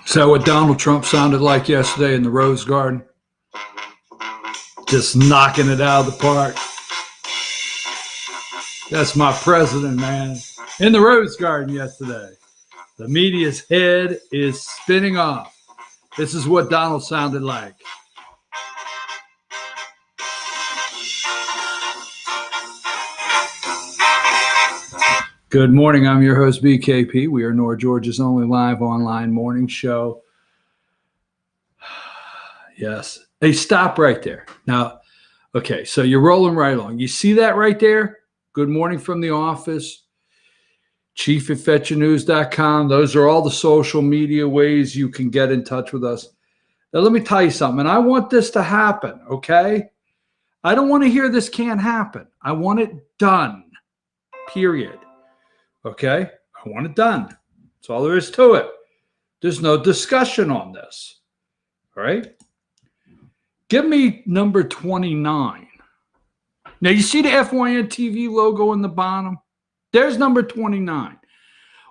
Is that what Donald Trump sounded like yesterday in the Rose Garden? Just knocking it out of the park. That's my president, man. In the Rose Garden yesterday. The media's head is spinning off. This is what Donald sounded like. Good morning. I'm your host, BKP. We are North Georgia's only live online morning show. Yes. Hey, stop right there. Now, okay, so you're rolling right along. You see that right there? Good morning from the office. Chief@fetchanews.com. Those are all the social media ways you can get in touch with us. Now, let me tell you something. I want this to happen, okay? I don't want to hear this can't happen. I want it done, period. Okay? I want it done. That's all there is to it. There's no discussion on this. All right? Give me number 29. Now, you see the FYN TV logo in the bottom? There's number 29.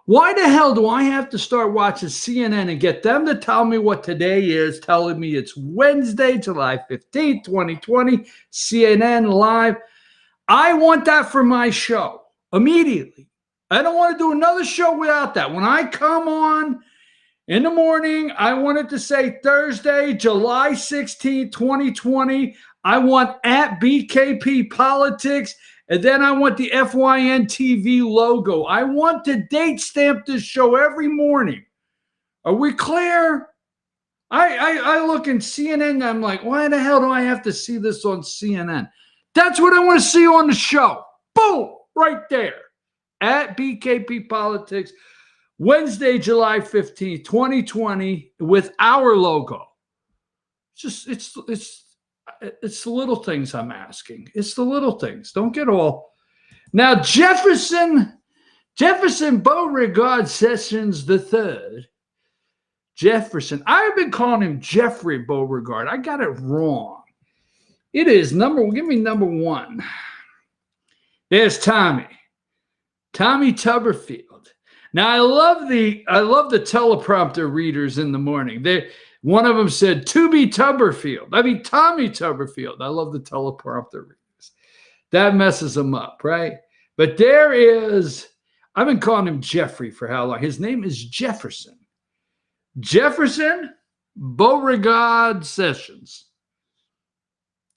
Why the hell do I have to start watching CNN and get them to tell me what today is, telling me it's Wednesday, July 15th, 2020, CNN Live? I want that for my show immediately. I don't want to do another show without that. When I come on in the morning, I want it to say Thursday, July 16th, 2020. I want at BKP Politics, and then I want the FYN TV logo. I want to date stamp this show every morning. Are we clear? I look in CNN and I'm like, why the hell do I have to see this on CNN? That's what I want to see on the show. Boom, right there. At BKP Politics, Wednesday, July 15th, 2020, with our logo. It's the little things I'm asking. It's the little things. Don't get all. Now, Jefferson Beauregard Sessions III. Jefferson. I've been calling him Jeffrey Beauregard. I got it wrong. It is give me number one. There's Tommy Tuberfield. Now I love the teleprompter readers in the morning. One of them said Tommy Tuberfield. I love the teleprompter readers. That messes them up, right? But there is, I've been calling him Jeffrey for how long? His name is Jefferson. Jefferson Beauregard Sessions.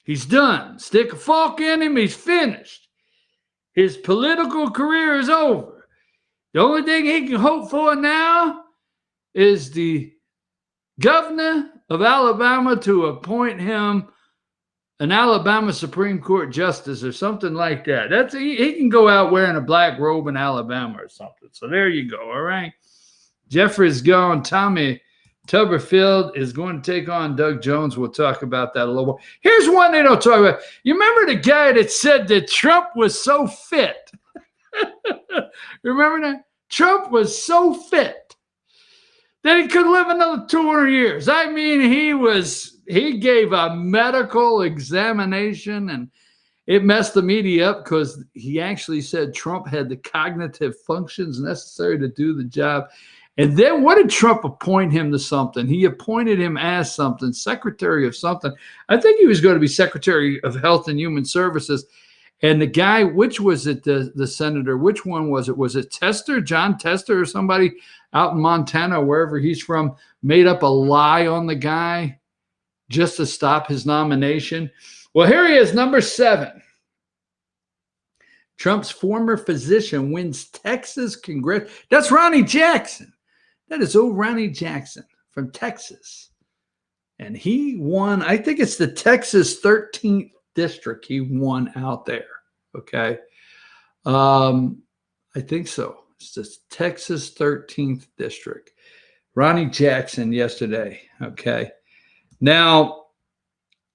He's done. Stick a fork in him, he's finished. His political career is over. The only thing he can hope for now is the governor of Alabama to appoint him an Alabama Supreme Court justice or something like that. He can go out wearing a black robe in Alabama or something. So there you go, all right? Jeffrey's gone. Tommy Tuberfield is going to take on Doug Jones. We'll talk about that a little more. Here's one they don't talk about. You remember the guy that said that Trump was so fit? Remember that? Trump was so fit that he could live another 200 years. I mean, he gave a medical examination and it messed the media up because he actually said Trump had the cognitive functions necessary to do the job. And then what did Trump appoint him to something? He appointed him as something, secretary of something. I think he was going to be secretary of Health and Human Services. And the guy, which was it, the senator, which one was it? Was it Tester, John Tester or somebody out in Montana, wherever he's from, made up a lie on the guy just to stop his nomination? Well, here he is, number 7. Trump's former physician wins Texas Congress. That's Ronnie Jackson. That is old Ronnie Jackson from Texas. And he won, I think it's the Texas 13th district he won out there. Okay. I think so. It's the Texas 13th district. Ronnie Jackson yesterday. Okay. Now,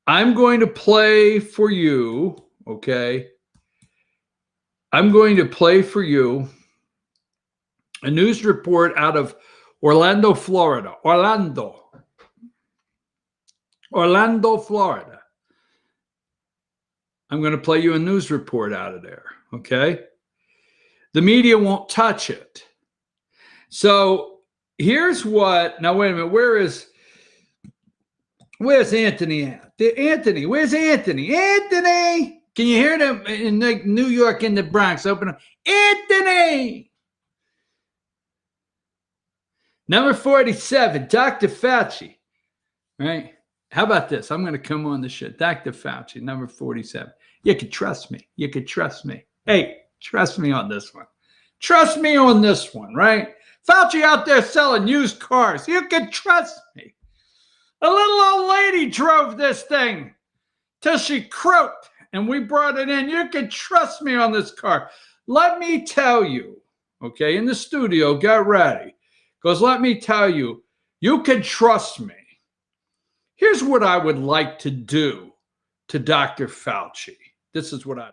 I'm going to play for you. Okay. I'm going to play for you a news report out of Orlando, Florida. Orlando, Florida. I'm going to play you a news report out of there, okay? The media won't touch it. So here's what, now wait a minute, where's Anthony at? Anthony, where's Anthony? Anthony! Can you hear them in New York in the Bronx? Open up. Anthony! Number 47, Dr. Fauci, right? How about this? I'm going to come on the shit. Dr. Fauci, number 47. You can trust me. You can trust me. Hey, trust me on this one. Trust me on this one, right? Fauci out there selling used cars. You can trust me. A little old lady drove this thing till she croaked, and we brought it in. You can trust me on this car. Let me tell you, okay, in the studio, get ready. Because let me tell you, you can trust me. Here's what I would like to do to Dr. Fauci. This is what I...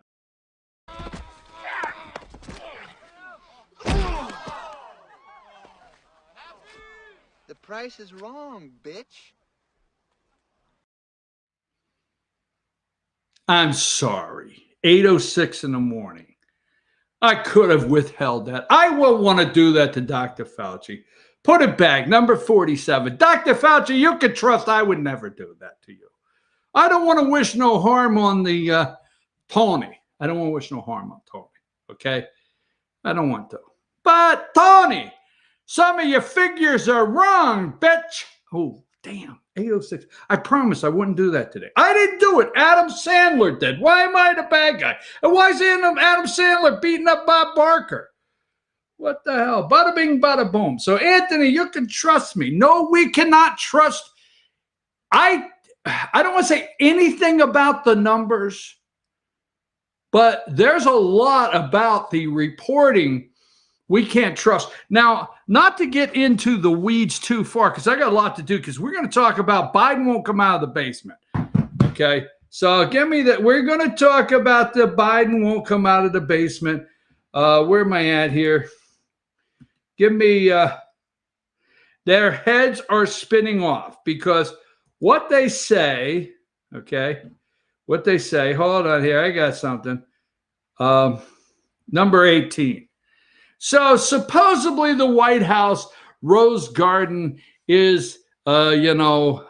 The price is wrong, bitch. I'm sorry. 8:06 in the morning. I could have withheld that. I will want to do that to Dr. Fauci. Put it back. Number 47. Dr. Fauci, you can trust I would never do that to you. I don't want to wish no harm on the Tony. I don't want to wish no harm on Tony. Okay? I don't want to. But Tony, some of your figures are wrong, bitch. Oh, damn. 8:06. I promised I wouldn't do that today. I didn't do it. Adam Sandler did. Why am I the bad guy? And why is Adam Sandler beating up Bob Barker? What the hell? Bada bing, bada boom. So, Anthony, you can trust me. No, we cannot trust. I don't want to say anything about the numbers, but there's a lot about the reporting we can't trust. Now, not to get into the weeds too far, because I got a lot to do, because we're going to talk about Biden won't come out of the basement. Okay? So give me that. We're going to talk about the Biden won't come out of the basement. Where am I at here? Give me, their heads are spinning off, because what they say, okay, what they say, hold on here, I got something. Number 18. So supposedly the White House Rose Garden is, I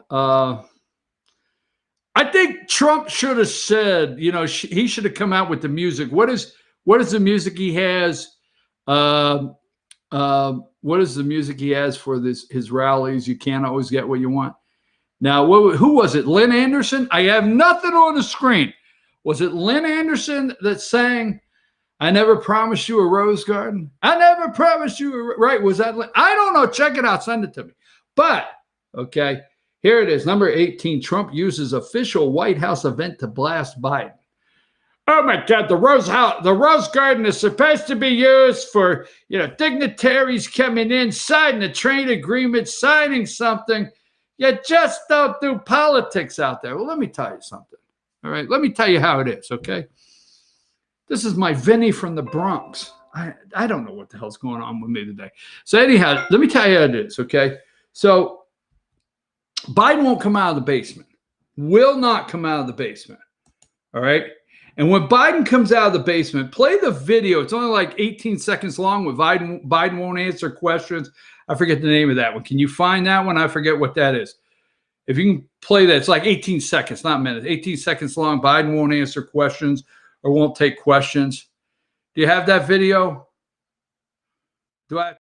think Trump should have said, he should have come out with the music. What is the music he has? What is the music he has for his rallies? You can't always get what you want. Now, who was it? Lynn Anderson? I have nothing on the screen. Was it Lynn Anderson that sang, I never promised you a rose garden? I never promised you right? Was that? I don't know. Check it out. Send it to me. But, okay, here it is. Number 18, Trump uses official White House event to blast Biden. Oh, my God. The Rose Garden is supposed to be used for, dignitaries coming in, signing a trade agreement, signing something. You just don't do politics out there. Well, let me tell you something. All right? Let me tell you how it is, okay? This is my Vinny from the Bronx. I don't know what the hell's going on with me today. So anyhow, let me tell you how it is, okay? So Biden won't come out of the basement. Will not come out of the basement. All right? And when Biden comes out of the basement, play the video. It's only like 18 seconds long with Biden won't answer questions. I forget the name of that one. Can you find that one? I forget what that is. If you can play that, it's like 18 seconds, not minutes. 18 seconds long. Biden won't answer questions or won't take questions. Do you have that video? Do I?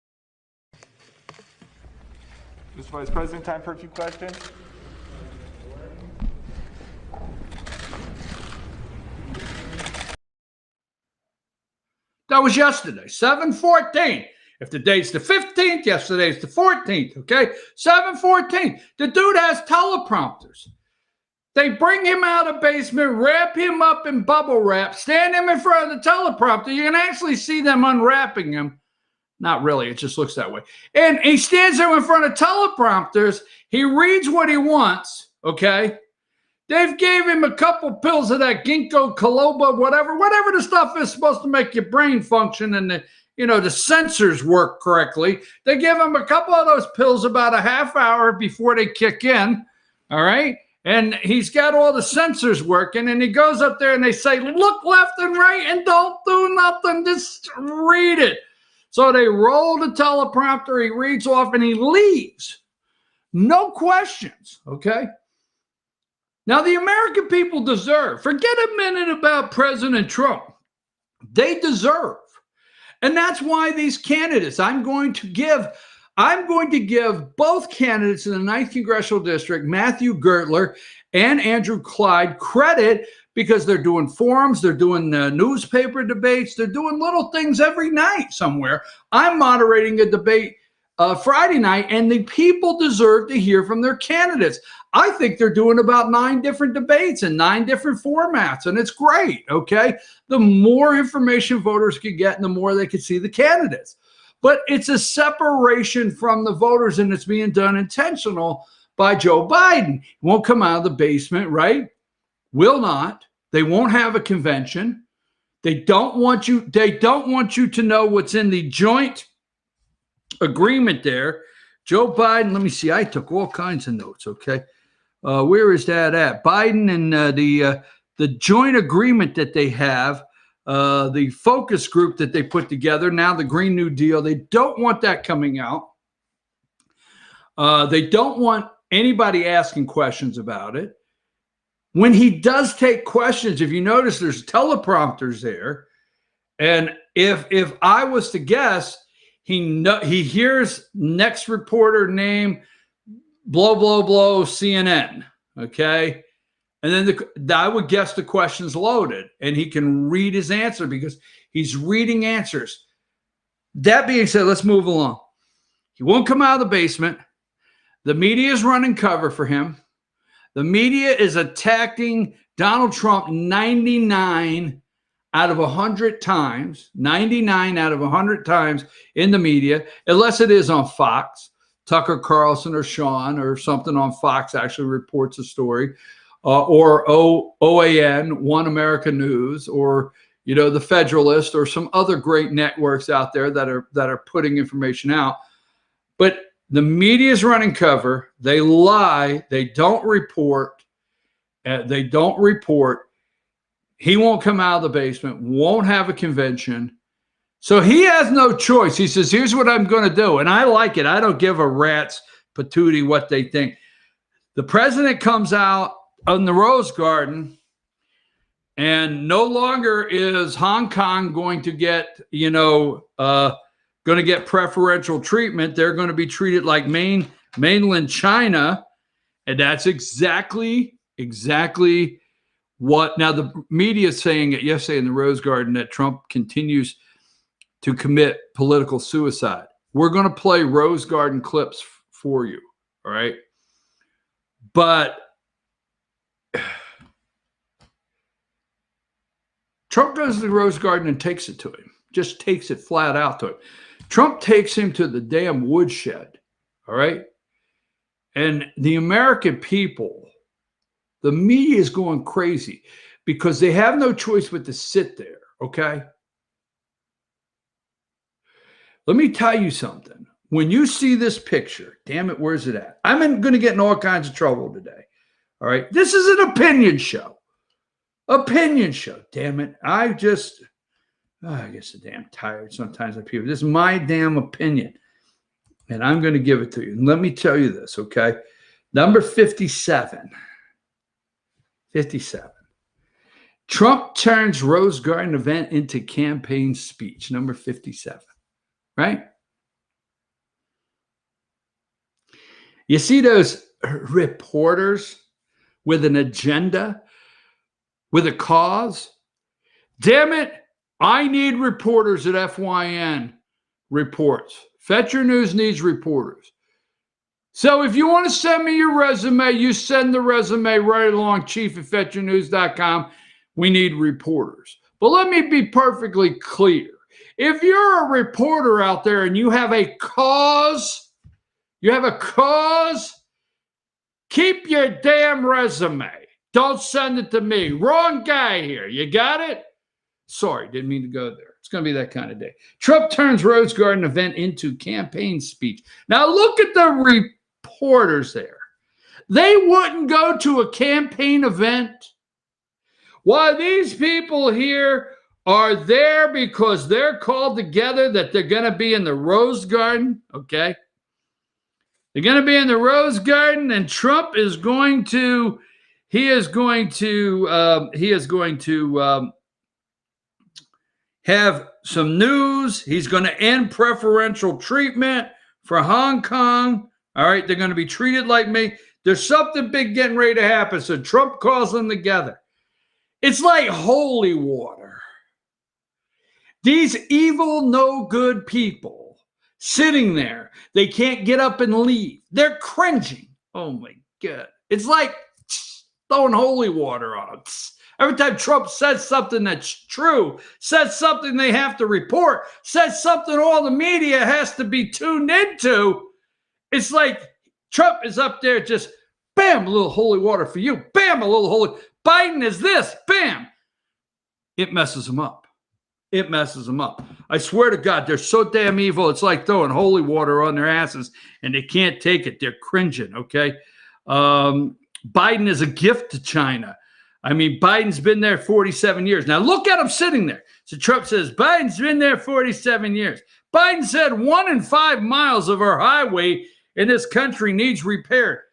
Mr. Vice President, time for a few questions. That was yesterday, 7/14. If the date's the 15th, yesterday's the 14th, okay? 7/14. The dude has teleprompters. They bring him out of the basement, wrap him up in bubble wrap, stand him in front of the teleprompter. You can actually see them unwrapping him. Not really, it just looks that way. And he stands there in front of teleprompters. He reads what he wants, okay? They've gave him a couple pills of that ginkgo biloba, whatever the stuff is supposed to make your brain function and the sensors work correctly. They give him a couple of those pills about a half hour before they kick in, all right? And he's got all the sensors working, and he goes up there and they say, look left and right and don't do nothing, just read it. So they roll the teleprompter, he reads off, and he leaves. No questions, okay? Now, the American people deserve, forget a minute about President Trump. They deserve. And that's why these candidates, I'm going to give both candidates in the 9th Congressional District, Matthew Gertler and Andrew Clyde, credit because they're doing forums, they're doing newspaper debates, they're doing little things every night somewhere. I'm moderating a debate Friday night, and the people deserve to hear from their candidates. I think they're doing about 9 different debates in 9 different formats, and it's great, okay? The more information voters can get, and the more they can see the candidates. But it's a separation from the voters, and it's being done intentional by Joe Biden. He won't come out of the basement, right? Will not. They won't have a convention. They don't want you to know what's in the joint agreement there. Joe Biden, let me see. I took all kinds of notes, okay? Where is that at? Biden and the joint agreement that they have, the focus group that they put together, now the Green New Deal, they don't want that coming out. They don't want anybody asking questions about it. When he does take questions, if you notice, there's teleprompters there. And if I was to guess, he hears next reporter name, blow, blow, blow, CNN, okay? And then I would guess the question's loaded, and he can read his answer because he's reading answers. That being said, let's move along. He won't come out of the basement. The media is running cover for him. The media is attacking Donald Trump 99 out of 100 times, 99 out of 100 times in the media, unless it is on Fox. Tucker Carlson or Sean or something on Fox actually reports a story, or OAN, One America News, or the Federalist, or some other great networks out there that are putting information out. But the media is running cover. They lie. They don't report. He won't come out of the basement, won't have a convention. So he has no choice. He says, here's what I'm going to do. And I like it. I don't give a rat's patootie what they think. The president comes out on the Rose Garden, and no longer is Hong Kong going to get, preferential treatment. They're going to be treated like mainland China. And that's exactly what. Now, the media is saying it yesterday in the Rose Garden that Trump continues to commit political suicide. We're going to play Rose Garden clips for you, all right? But Trump goes to the Rose Garden and takes it to him, just takes it flat out to him. Trump takes him to the damn woodshed, all right? And the American people, the media is going crazy because they have no choice but to sit there, okay? Let me tell you something. When you see this picture, damn it, where's it at? I'm going to get in all kinds of trouble today. All right. This is an opinion show. Opinion show. Damn it. I guess I'm damn tired sometimes of people. This is my damn opinion. And I'm going to give it to you. And let me tell you this, okay? Number 57. 57. Trump turns Rose Garden event into campaign speech. Number 57. Right? You see those reporters with an agenda, with a cause? Damn it, I need reporters at FYN reports. Fetcher News needs reporters. So if you want to send me your resume, you send the resume right along, chief@fetchernews.com. We need reporters. But let me be perfectly clear. If you're a reporter out there and you have a cause, keep your damn resume. Don't send it to me. Wrong guy here. You got it? Sorry, didn't mean to go there. It's going to be that kind of day. Trump turns Rose Garden event into campaign speech. Now look at the reporters there. They wouldn't go to a campaign event. Why, these people here are there because they're called together that they're going to be in the Rose Garden, okay? They're going to be in the Rose Garden, and Trump is going to, have some news. He's going to end preferential treatment for Hong Kong. All right, they're going to be treated like me. There's something big getting ready to happen. So Trump calls them together. It's like holy water. These evil, no good people sitting there, they can't get up and leave. They're cringing. Oh my God. It's like throwing holy water on them. Every time Trump says something that's true, says something they have to report, says something all the media has to be tuned into, it's like Trump is up there just, bam, a little holy water for you. Bam, a little holy. Biden is this. Bam. It messes them up. It messes them up. I swear to God, they're so damn evil. It's like throwing holy water on their asses, and they can't take it. They're cringing, okay? Biden is a gift to China. I mean, Biden's been there 47 years. Now, look at him sitting there. So Trump says, Biden's been there 47 years. Biden said 1 in 5 miles of our highway in this country needs repaired.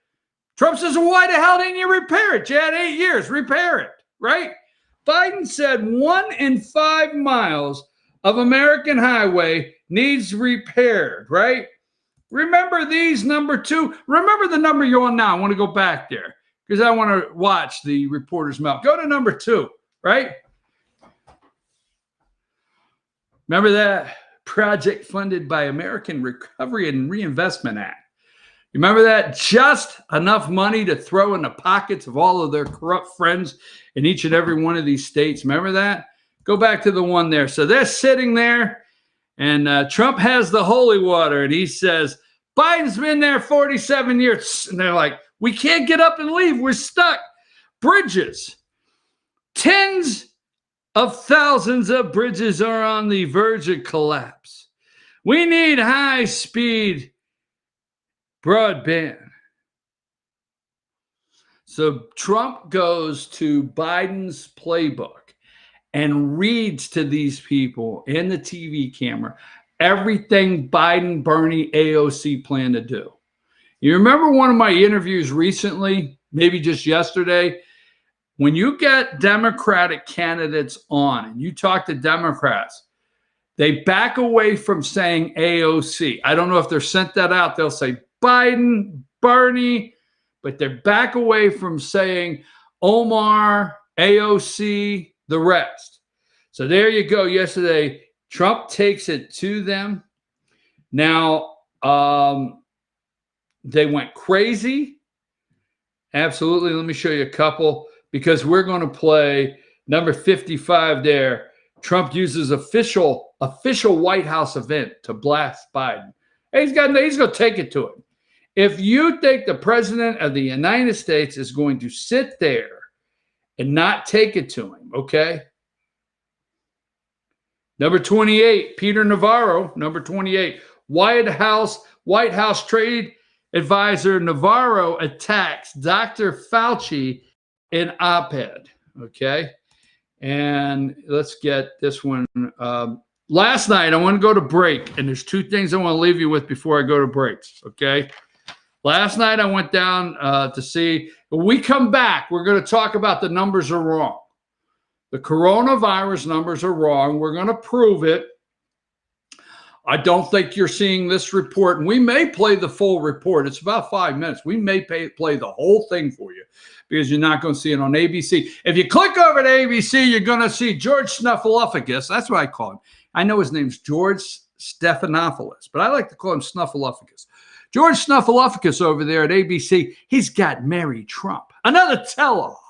Trump says, well, why the hell didn't you repair it? You had 8 years. Repair it, right? Biden said 1 in 5 miles of American highway needs repaired, right? Remember these, number 2. Remember the number you're on now. I want to go back there because I want to watch the reporter's mouth. Go to number 2, right? Remember that project funded by American Recovery and Reinvestment Act? You remember that? Just enough money to throw in the pockets of all of their corrupt friends in each and every one of these states. Remember that? Go back to the one there. So they're sitting there, and Trump has the holy water, and he says, Biden's been there 47 years. And they're like, we can't get up and leave. We're stuck. Bridges. Tens of thousands of bridges are on the verge of collapse. We need high-speed broadband. So Trump goes to Biden's playbook and reads to these people in the TV camera everything Biden, Bernie, AOC plan to do. You remember one of my interviews recently, maybe just yesterday, when you get Democratic candidates on and you talk to Democrats, they back away from saying AOC. I don't know if they're sent that out. They'll say Biden, Bernie, but they're back away from saying Omar, AOC, the rest. So there you go. Yesterday, Trump takes it to them. Now, they went crazy. Absolutely. Let me show you a couple because we're going to play number 55 there. Trump uses official White House event to blast Biden. He's going to take it to him. If you think the president of the United States is going to sit there and not take it to him, okay? Number 28, Peter Navarro, number 28, White House trade advisor Navarro attacks Dr. Fauci in op-ed, okay? And let's get this one. Last night, I want to go to break, and there's 2 things I want to leave you with before I go to breaks, okay? Last night, I went down to see. When we come back, we're going to talk about the numbers are wrong. The coronavirus numbers are wrong. We're going to prove it. I don't think you're seeing this report. And we may play the full report. It's about 5 minutes. We may play the whole thing for you because you're not going to see it on ABC. If you click over to ABC, you're going to see George Snuffleupagus. That's what I call him. I know his name's George Stephanopoulos, but I like to call him Snuffleupagus. George Snuffleupagus over there at ABC, he's got Mary Trump. Another tell-all.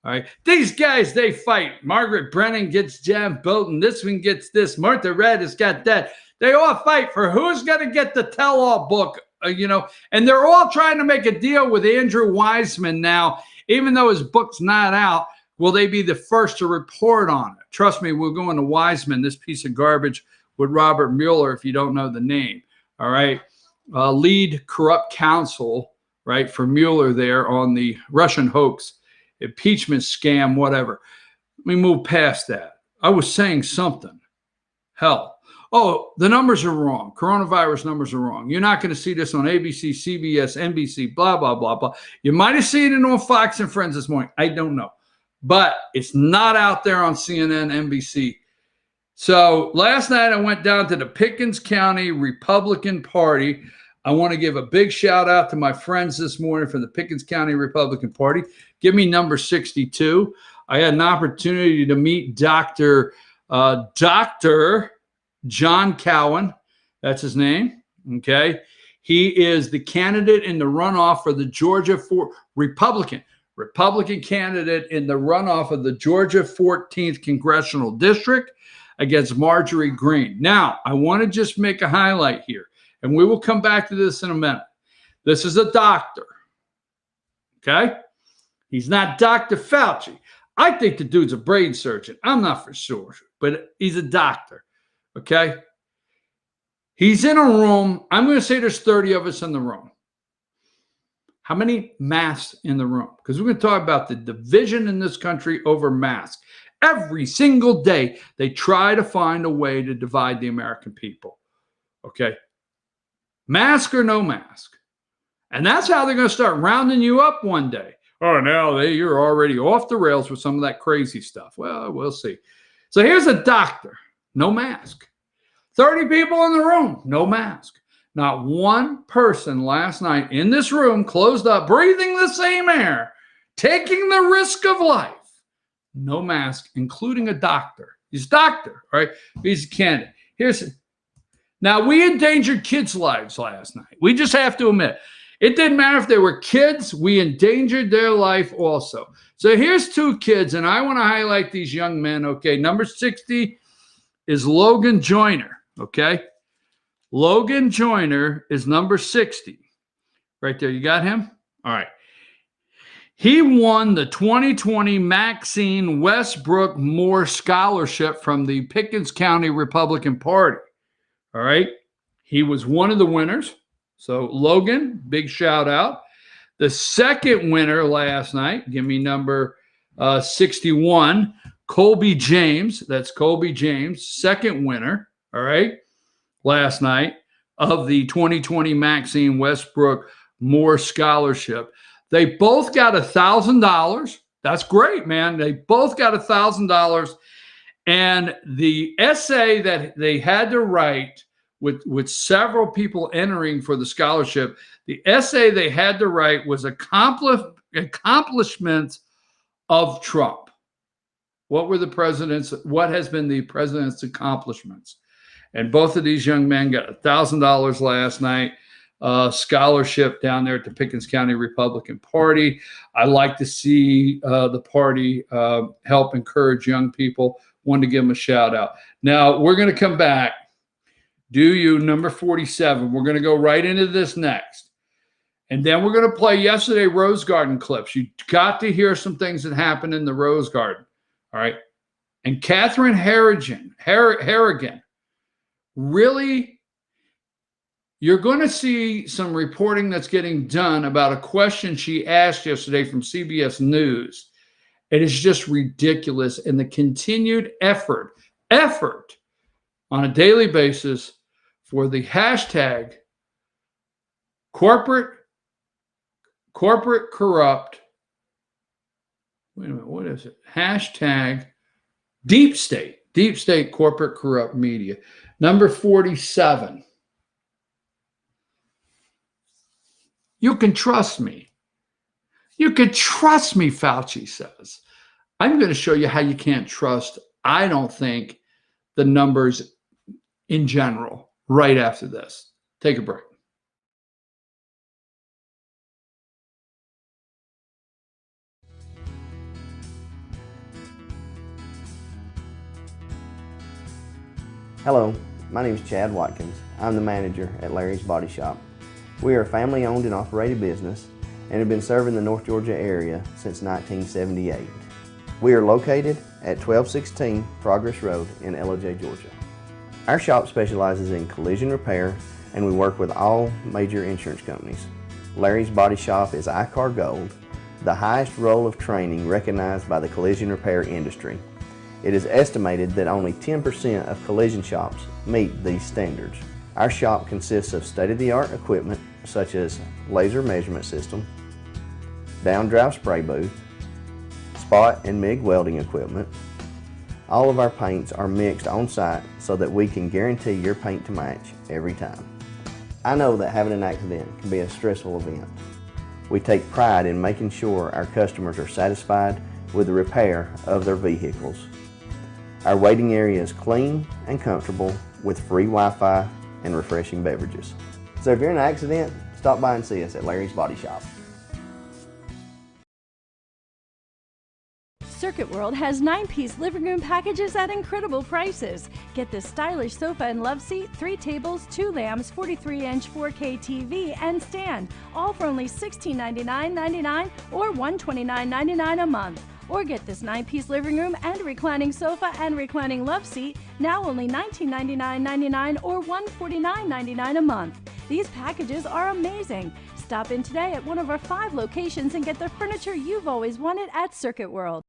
All right. These guys, they fight. Margaret Brennan gets John Bolton. This one gets this. Martha Red has got that. They all fight for who's going to get the tell-all book, and they're all trying to make a deal with Andrew Weissman now, even though his book's not out. Will they be the first to report on it? Trust me, we're going to Weissman, this piece of garbage with Robert Mueller, if you don't know the name. All right. Lead corrupt counsel, right, for Mueller there on the Russian hoax, impeachment scam, whatever. Let me move past that. I was saying something. Hell. Oh, the numbers are wrong. Coronavirus numbers are wrong. You're not going to see this on ABC, CBS, NBC, blah, blah, blah, blah. You might have seen it on Fox and Friends this morning. I don't know. But it's not out there on CNN, NBC. So last night I went down to the Pickens County Republican Party. I want to give a big shout out to my friends this morning from the Pickens County Republican Party. Give me number 62. I had an opportunity to meet Dr. John Cowan. That's his name. Okay. He is the candidate in the runoff for the Georgia Republican candidate in the runoff of the Georgia 14th Congressional District against Marjorie Greene. Now, I want to just make a highlight here, and we will come back to this in a minute. This is a doctor. Okay. He's not Dr. Fauci. I think the dude's a brain surgeon. I'm not for sure, but he's a doctor. Okay. He's in a room. I'm going to say there's 30 of us in the room. How many masks in the room? Because we're going to talk about the division in this country over masks. Every single day, they try to find a way to divide the American people. Okay. Mask or no mask. And that's how they're going to start rounding you up one day. Oh, now you're already off the rails with some of that crazy stuff. Well, we'll see. So here's a doctor, no mask. 30 people in the room, no mask. Not one person last night in this room, closed up, breathing the same air, taking the risk of life. No mask, including a doctor. He's a doctor, right? He's a candidate. Now, we endangered kids' lives last night. We just have to admit. It didn't matter if they were kids. We endangered their life also. So here's two kids, and I want to highlight these young men, okay? Number 60 is Logan Joyner, okay? Logan Joyner is number 60. Right there, you got him? All right. He won the 2020 Maxine Westbrook Moore Scholarship from the Pickens County Republican Party, all right? He was one of the winners. So Logan, big shout out. The second winner last night, give me number 61, Colby James. That's Colby James, second winner, all right, last night of the 2020 Maxine Westbrook Moore Scholarship. They both got $1,000. That's great, man. They both got $1,000. And the essay that they had to write with several people entering for the scholarship, the essay they had to write was accomplishments of Trump. What has been the president's accomplishments? And both of these young men got $1,000 last night, scholarship down there at the Pickens County Republican Party. I like to see the party help encourage young people. Wanted to give them a shout out. Now, we're going to come back. Number 47. We're going to go right into this next. And then we're going to play yesterday Rose Garden clips. You got to hear some things that happened in the Rose Garden. All right. And Catherine Harrigan, really, you're going to see some reporting that's getting done about a question she asked yesterday from CBS News. It is just ridiculous. And the continued effort on a daily basis for the hashtag corporate corrupt. Wait a minute, what is it? Hashtag deep state corporate corrupt media. Number 47. You can trust me. You can trust me, Fauci says. I'm going to show you how you can't trust, I don't think, the numbers in general right after this. Take a break. Hello, my name is Chad Watkins. I'm the manager at Larry's Body Shop. We are a family-owned and operated business and have been serving the North Georgia area since 1978. We are located at 1216 Progress Road in LOJ, Georgia. Our shop specializes in collision repair and we work with all major insurance companies. Larry's Body Shop is ICAR Gold, the highest role of training recognized by the collision repair industry. It is estimated that only 10% of collision shops meet these standards. Our shop consists of state-of-the-art equipment such as laser measurement system, down-drive spray booth, spot and MIG welding equipment. All of our paints are mixed on site so that we can guarantee your paint to match every time. I know that having an accident can be a stressful event. We take pride in making sure our customers are satisfied with the repair of their vehicles. Our waiting area is clean and comfortable with free Wi-Fi and refreshing beverages. So if you're in an accident, stop by and see us at Larry's Body Shop. Circuit World has 9-piece living room packages at incredible prices. Get this stylish sofa and love seat, 3 tables, 2 lamps, 43-inch 4K TV, and stand, all for only $1699.99 or $129.99 a month. Or get this 9-piece living room and reclining sofa and reclining love seat, now only $1999.99 or $149.99 a month. These packages are amazing. Stop in today at one of our 5 locations and get the furniture you've always wanted at Circuit World.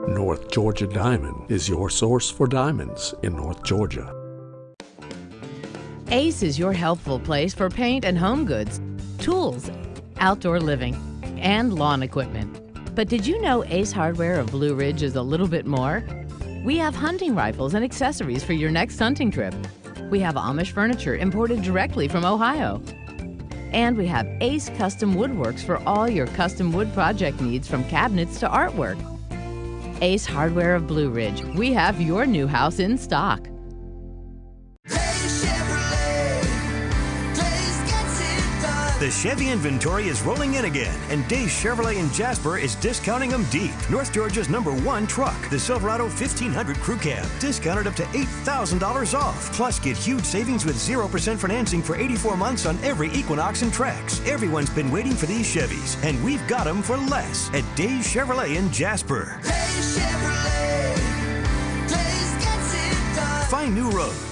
North Georgia Diamond is your source for diamonds in North Georgia. Ace is your helpful place for paint and home goods, tools, outdoor living, and lawn equipment. But did you know Ace Hardware of Blue Ridge is a little bit more? We have hunting rifles and accessories for your next hunting trip. We have Amish furniture imported directly from Ohio. And we have Ace Custom Woodworks for all your custom wood project needs, from cabinets to artwork. Ace Hardware of Blue Ridge, we have your new house in stock. The Chevy inventory is rolling in again, and Days Chevrolet in Jasper is discounting them deep. North Georgia's #1 truck, the Silverado 1500 Crew Cab, discounted up to $8,000 off. Plus, get huge savings with 0% financing for 84 months on every Equinox and Trax. Everyone's been waiting for these Chevys, and we've got them for less at Days Chevrolet in Jasper. Days Chevrolet. Days gets it done. Find new roads.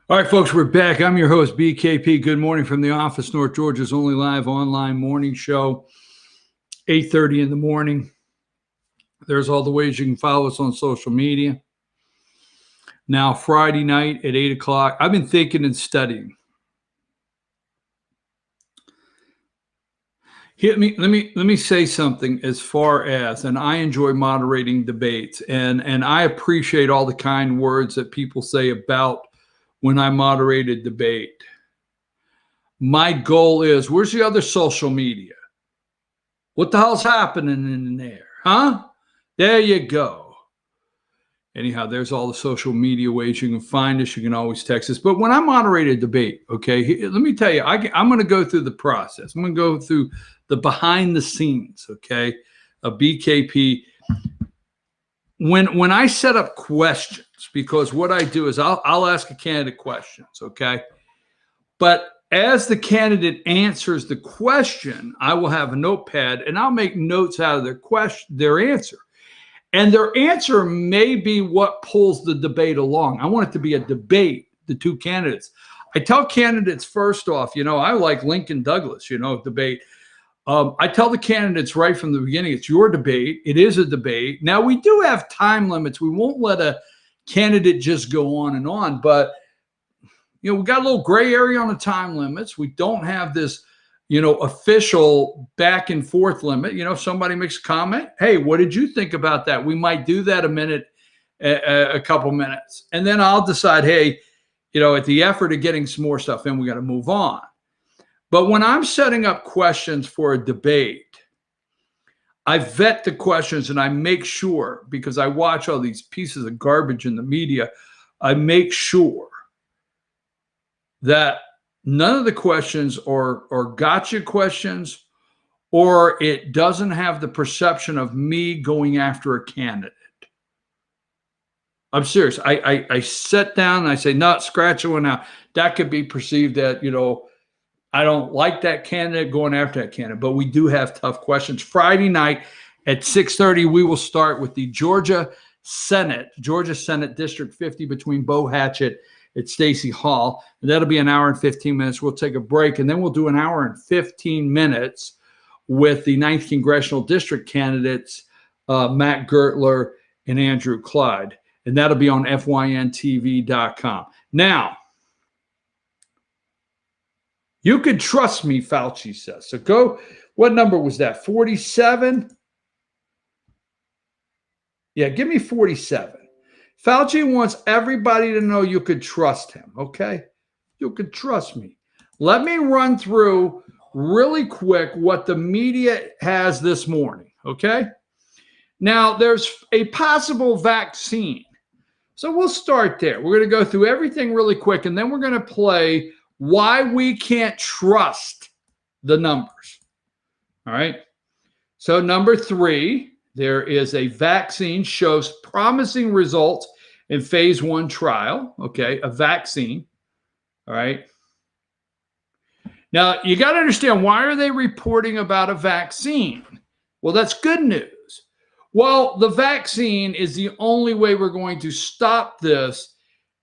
All right, folks, we're back. I'm your host, BKP. Good morning from the office, North Georgia's only live online morning show, 8:30 in the morning. There's all the ways you can follow us on social media. Now, Friday night at 8 o'clock, I've been thinking and studying. Let me say something as far as, and I enjoy moderating debates, and I appreciate all the kind words that people say about when I moderate a debate. My goal is, where's the other social media? What the hell's happening in there? Huh? There you go. Anyhow, there's all the social media ways you can find us. You can always text us. But when I moderate a debate, okay, let me tell you, I'm going to go through the process. I'm going to go through the behind the scenes, okay, of BKP. When I set up questions, because what I do is I'll ask a candidate questions, okay? But as the candidate answers the question, I will have a notepad and I'll make notes out of their answer. And their answer may be what pulls the debate along. I want it to be a debate, the two candidates. I tell candidates first off, I like Lincoln Douglas, debate. I tell the candidates right from the beginning, it's your debate. It is a debate. Now, we do have time limits. We won't let a candidate just go on and on. But, we got a little gray area on the time limits. We don't have this, official back and forth limit. If somebody makes a comment, hey, what did you think about that? We might do that a couple minutes. And then I'll decide, hey, at the effort of getting some more stuff in, we got to move on. But when I'm setting up questions for a debate, I vet the questions and I make sure, because I watch all these pieces of garbage in the media, I make sure that none of the questions are gotcha questions, or it doesn't have the perception of me going after a candidate. I'm serious. I sit down and I say, no, scratch it one out. That could be perceived that, I don't like that candidate, going after that candidate, but we do have tough questions. Friday night at 6:30, we will start with the Georgia Senate District 50 between Bo Hatchett at Stacey Hall. And that'll be an hour and 15 minutes. We'll take a break, and then we'll do an hour and 15 minutes with the 9th Congressional District candidates, Matt Gertler and Andrew Clyde. And that'll be on fyntv.com. Now, you can trust me, Fauci says. So go, what number was that? 47? Yeah, give me 47. Fauci wants everybody to know you could trust him, okay? You could trust me. Let me run through really quick what the media has this morning, okay? Now, there's a possible vaccine. So we'll start there. We're going to go through everything really quick, and then we're going to play why we can't trust the numbers. All right. So number 3, there is a vaccine shows promising results in phase 1 trial. Okay. A vaccine. All right. Now you got to understand, why are they reporting about a vaccine? Well, that's good news. Well, the vaccine is the only way we're going to stop this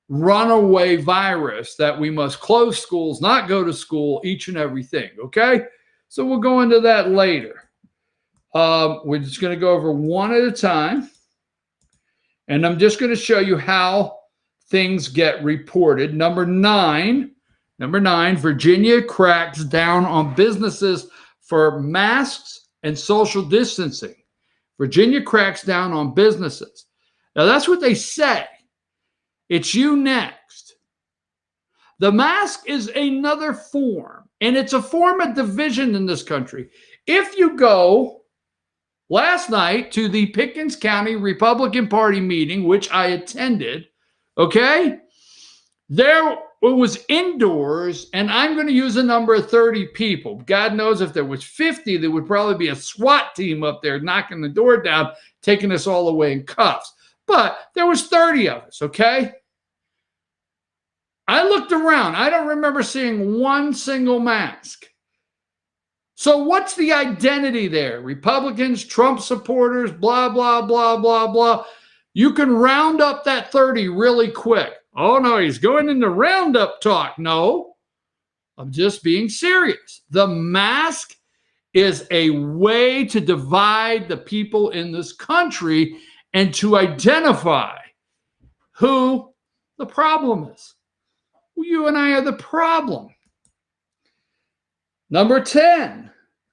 runaway virus that we must close schools, not go to school, each and everything. Okay. So we'll go into that later. We're just going to go over one at a time. And I'm just going to show you how things get reported. Number nine, Virginia cracks down on businesses for masks and social distancing. Virginia cracks down on businesses. Now that's what they say. It's you next. The mask is another form, and it's a form of division in this country. If you go last night to the Pickens County Republican Party meeting, which I attended, okay, it was indoors, and I'm going to use a number of 30 people. God knows if there was 50, there would probably be a SWAT team up there knocking the door down, taking us all away in cuffs. But there was 30 of us, okay? I looked around. I don't remember seeing one single mask. So what's the identity there? Republicans, Trump supporters, blah, blah, blah, blah, blah. You can round up that 30 really quick. Oh, no, he's going into Roundup talk. No, I'm just being serious. The mask is a way to divide the people in this country and to identify who the problem is. You and I are the problem. Number 10,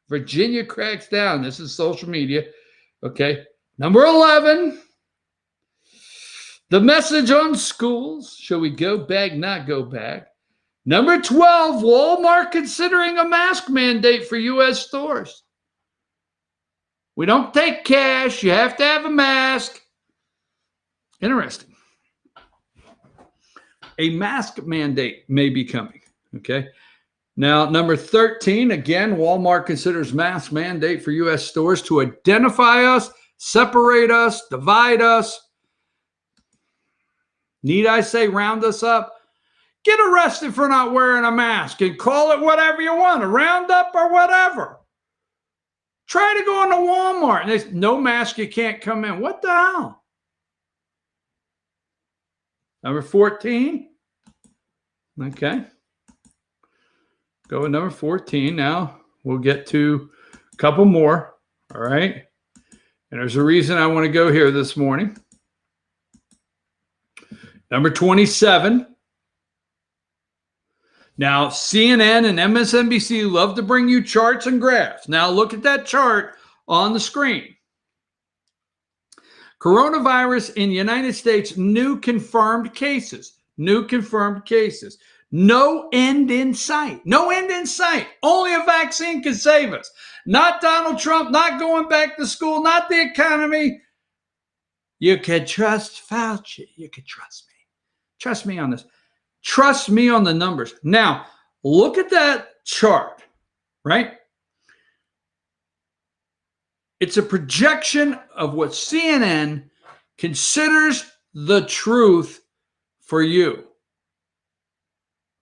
Virginia cracks down. This is social media. Okay. Number 11, the message on schools. Shall we go back, not go back? Number 12, Walmart considering a mask mandate for U.S. stores. We don't take cash. You have to have a mask. Interesting. A mask mandate may be coming. Okay. Now, number 13, again, Walmart considers mask mandate for U.S. stores to identify us, separate us, divide us. Need I say round us up? Get arrested for not wearing a mask and call it whatever you want, a roundup or whatever. Try to go into Walmart and there's no mask, you can't come in. What the hell? Number 14. Okay. Go with number 14. Now we'll get to a couple more. All right. And there's a reason I want to go here this morning. Number 27. Now, CNN and MSNBC love to bring you charts and graphs. Now, look at that chart on the screen. Coronavirus in the United States, new confirmed cases. New confirmed cases. No end in sight. No end in sight. Only a vaccine can save us. Not Donald Trump, not going back to school, not the economy. You can trust Fauci. You can trust me. Trust me on this. Trust me on the numbers. Now, look at that chart, right? It's a projection of what CNN considers the truth for you.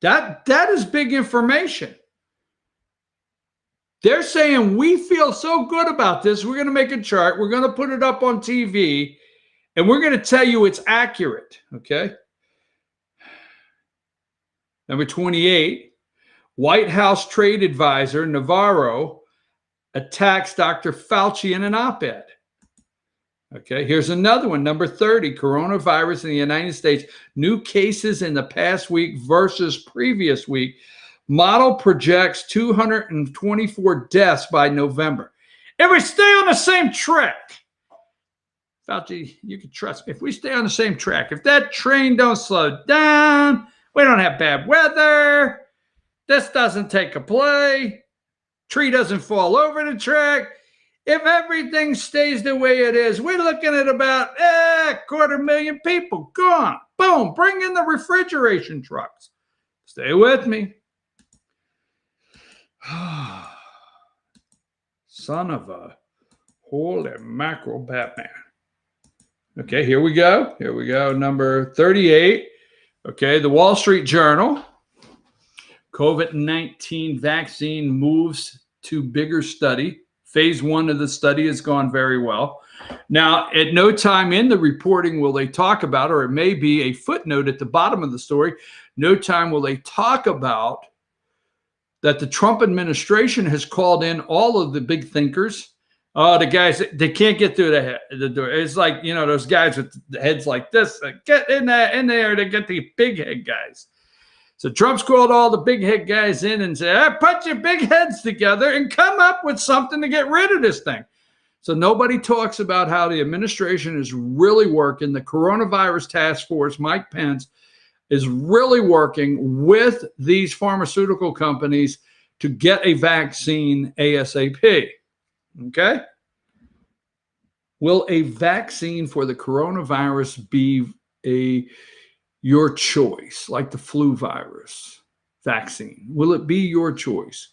That is big information. They're saying we feel so good about this, we're going to make a chart, we're going to put it up on TV, and we're going to tell you it's accurate, okay? Number 28, White House trade advisor Navarro attacks Dr. Fauci in an op-ed. Okay, here's another one. Number 30, coronavirus in the United States. New cases in the past week versus previous week. Model projects 224 deaths by November. If we stay on the same track, Fauci, you can trust me. If we stay on the same track, if that train don't slow down, we don't have bad weather, this doesn't take a play, tree doesn't fall over the track. If everything stays the way it is, we're looking at about 250,000 people gone. Boom, bring in the refrigeration trucks. Stay with me. Son of a holy mackerel Batman. Okay, here we go. Here we go. Number 38. Okay, the Wall Street Journal. COVID-19 vaccine moves to bigger study. Phase 1 of the study has gone very well. Now, at no time in the reporting will they talk about, or it may be a footnote at the bottom of the story, no time will they talk about that the Trump administration has called in all of the big thinkers. Oh, the guys, they can't get through the door. It's like, you know, those guys with heads like this, get in there to get the big head guys. So Trump's called all the big head guys in and said, put your big heads together and come up with something to get rid of this thing. So nobody talks about how the administration is really working. The coronavirus task force, Mike Pence, is really working with these pharmaceutical companies to get a vaccine ASAP. Okay? Will a vaccine for the coronavirus be your choice, like the flu virus vaccine? Will it be your choice?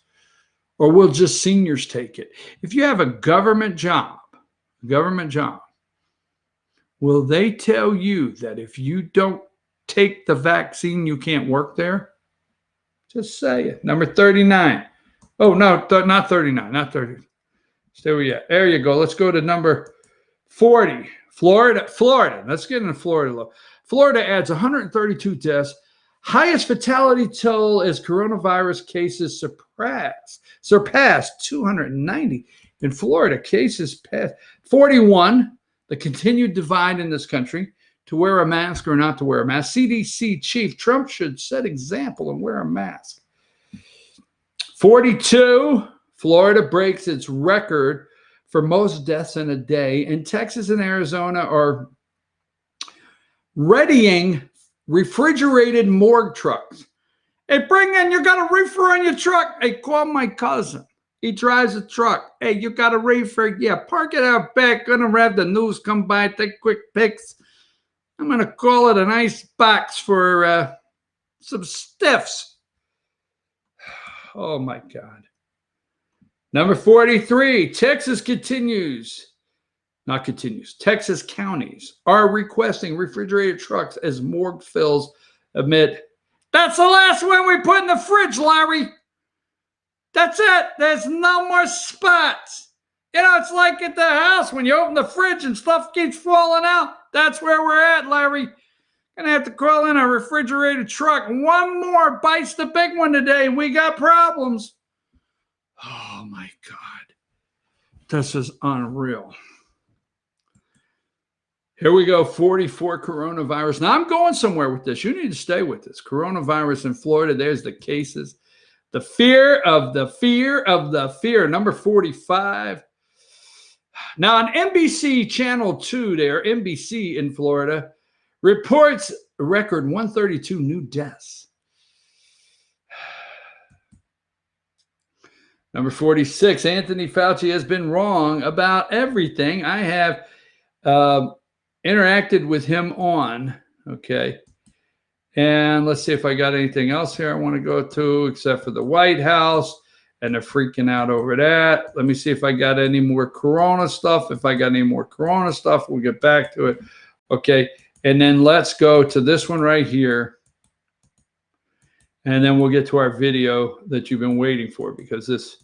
Or will just seniors take it? If you have a government job, will they tell you that if you don't take the vaccine, you can't work there? Just say it. Number 39. Oh, no, not 39, not 30. Stay where you at. There you go. Let's go to number 40. Florida. Let's get into Florida. Florida adds 132 deaths. Highest fatality toll as coronavirus cases surpassed 290. In Florida, cases passed 41. The continued divide in this country to wear a mask or not to wear a mask. CDC chief, Trump should set example and wear a mask. 42. Florida breaks its record for most deaths in a day. And Texas and Arizona are readying refrigerated morgue trucks. Hey, you got a reefer on your truck. Hey, call my cousin. He drives a truck. Hey, you got a reefer? Yeah, park it out back. Gonna have the news come by, take quick pics. I'm gonna call it an ice box for some stiffs. Oh my God. Number 43, Texas Texas counties are requesting refrigerated trucks as morgue fills amid. That's the last one we put in the fridge, Larry. That's it. There's no more spots. You know, it's like at the house when you open the fridge and stuff keeps falling out. That's where we're at, Larry. Gonna have to call in a refrigerated truck. One more bites the big one today, and we got problems. Oh my God. This is unreal. Here we go, 44 coronavirus. Now I'm going somewhere with this. You need to stay with this. Coronavirus in Florida, there's the cases. The fear of the fear of the fear. Number 45. Now on NBC Channel 2 there, NBC in Florida, reports a record 132 new deaths. Number 46, Anthony Fauci has been wrong about everything I have interacted with him on. Okay. And let's see if I got anything else here I want to go to, except for the White House, and they're freaking out over that. Let me see if I got any more Corona stuff. If I got any more Corona stuff, we'll get back to it. Okay. And then let's go to this one right here. And then we'll get to our video that you've been waiting for, because this.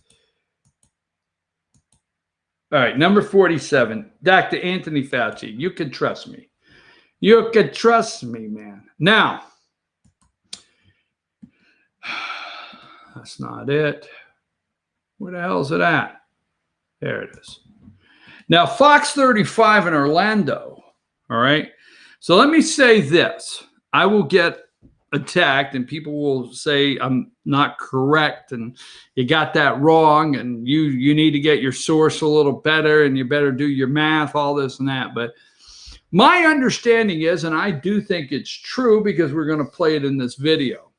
All right, number 47, Dr. Anthony Fauci. You can trust me. You can trust me, man. Now, that's not it. Where the hell is it at? There it is. Now, Fox 35 in Orlando. All right. So let me say this. I will get attacked and people will say I'm not correct and you got that wrong and you need to get your source a little better and you better do your math, all this and that. But my understanding is, and I do think it's true because we're going to play it in this video.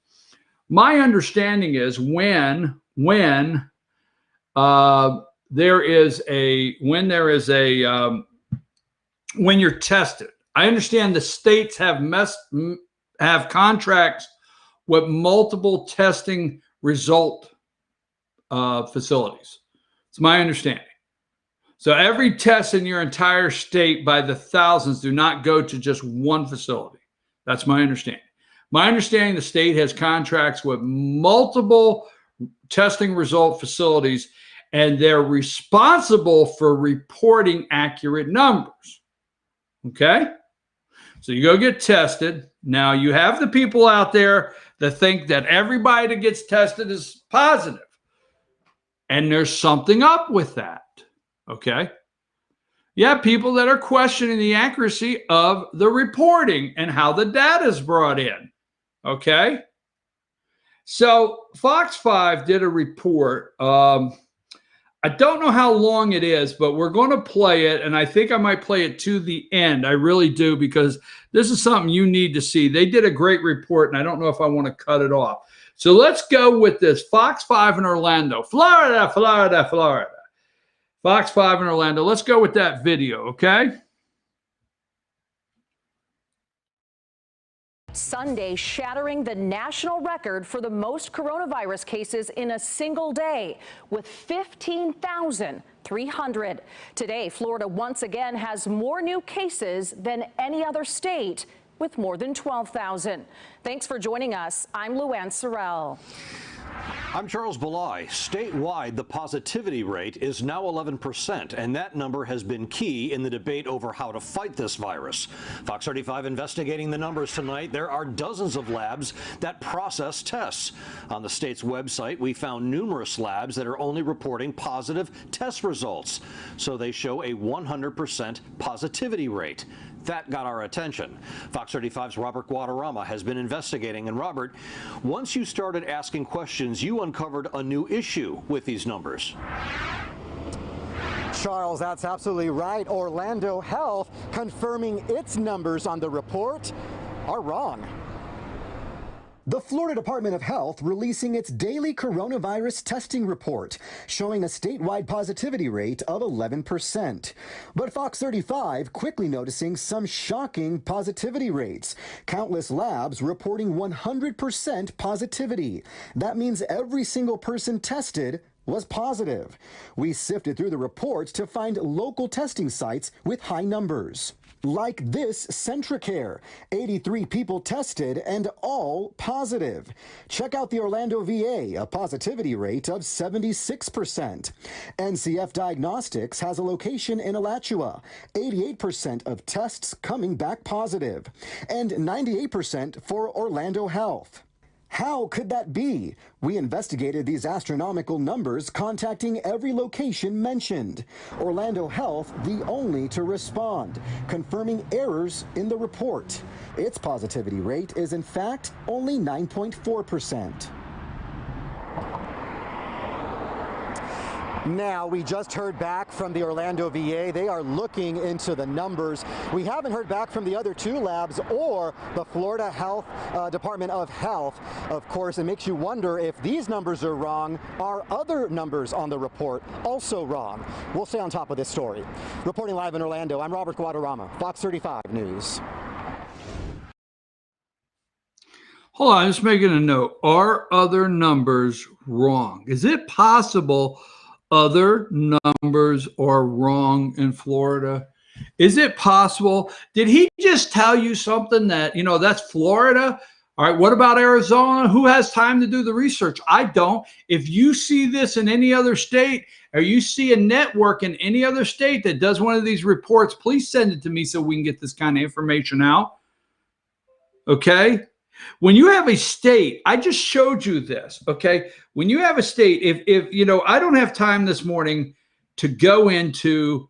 My understanding is when you're tested, I understand the states have contracts with multiple testing result facilities. It's my understanding. So every test in your entire state by the thousands do not go to just one facility. That's my understanding. My understanding, the state has contracts with multiple testing result facilities, and they're responsible for reporting accurate numbers. Okay? So you go get tested. Now you have the people out there that think that everybody that gets tested is positive. And there's something up with that. Okay? You have people that are questioning the accuracy of the reporting and how the data is brought in. Okay? So Fox 5 did a report. I don't know how long it is, but we're going to play it, and I think I might play it to the end. I really do, because this is something you need to see. They did a great report, and I don't know if I want to cut it off. So let's go with this. Fox 5 in Orlando. Florida. Fox 5 in Orlando. Let's go with that video, okay? Sunday, shattering the national record for the most coronavirus cases in a single day, with 15,300. Today, Florida once again has more new cases than any other state, with more than 12,000. Thanks for joining us. I'm Luann Sorrell. I'm Charles Belay. Statewide, the positivity rate is now 11%, and that number has been key in the debate over how to fight this virus. Fox 35 investigating the numbers tonight. There are dozens of labs that process tests. On the state's website, we found numerous labs that are only reporting positive test results. So they show a 100% positivity rate. That got our attention. Fox 35's Robert Guadarrama has been investigating. And Robert, once you started asking questions, you uncovered a new issue with these numbers. Charles, that's absolutely right. Orlando Health confirming its numbers on the report are wrong. The Florida Department of Health releasing its daily coronavirus testing report, showing a statewide positivity rate of 11%. But Fox 35 quickly noticing some shocking positivity rates. Countless labs reporting 100% positivity. That means every single person tested was positive. We sifted through the reports to find local testing sites with high numbers. Like this Centricare, 83 people tested and all positive. Check out the Orlando VA, a positivity rate of 76%. NCF Diagnostics has a location in Alachua, 88% of tests coming back positive, and 98% for Orlando Health. How could that be? We investigated these astronomical numbers, contacting every location mentioned. Orlando Health, the only to respond, confirming errors in the report. Its positivity rate is in fact only 9.4%. Now, we just heard back from the Orlando VA. They are looking into the numbers. We haven't heard back from the other two labs or the Florida Department of Health. Of course, it makes you wonder if these numbers are wrong, are other numbers on the report also wrong? We'll stay on top of this story. Reporting live in Orlando, I'm Robert Guadarrama, Fox 35 News. Hold on, I'm just making a note. Are other numbers wrong? Is it possible other numbers are wrong in Florida? Is it possible? Did he just tell you something that, that's Florida? All right, what about Arizona? Who has time to do the research? I don't. If you see this in any other state, or you see a network in any other state that does one of these reports, please send it to me so we can get this kind of information out. Okay? When you have a state, I just showed you this, okay? When you have a state, if I don't have time this morning to go into,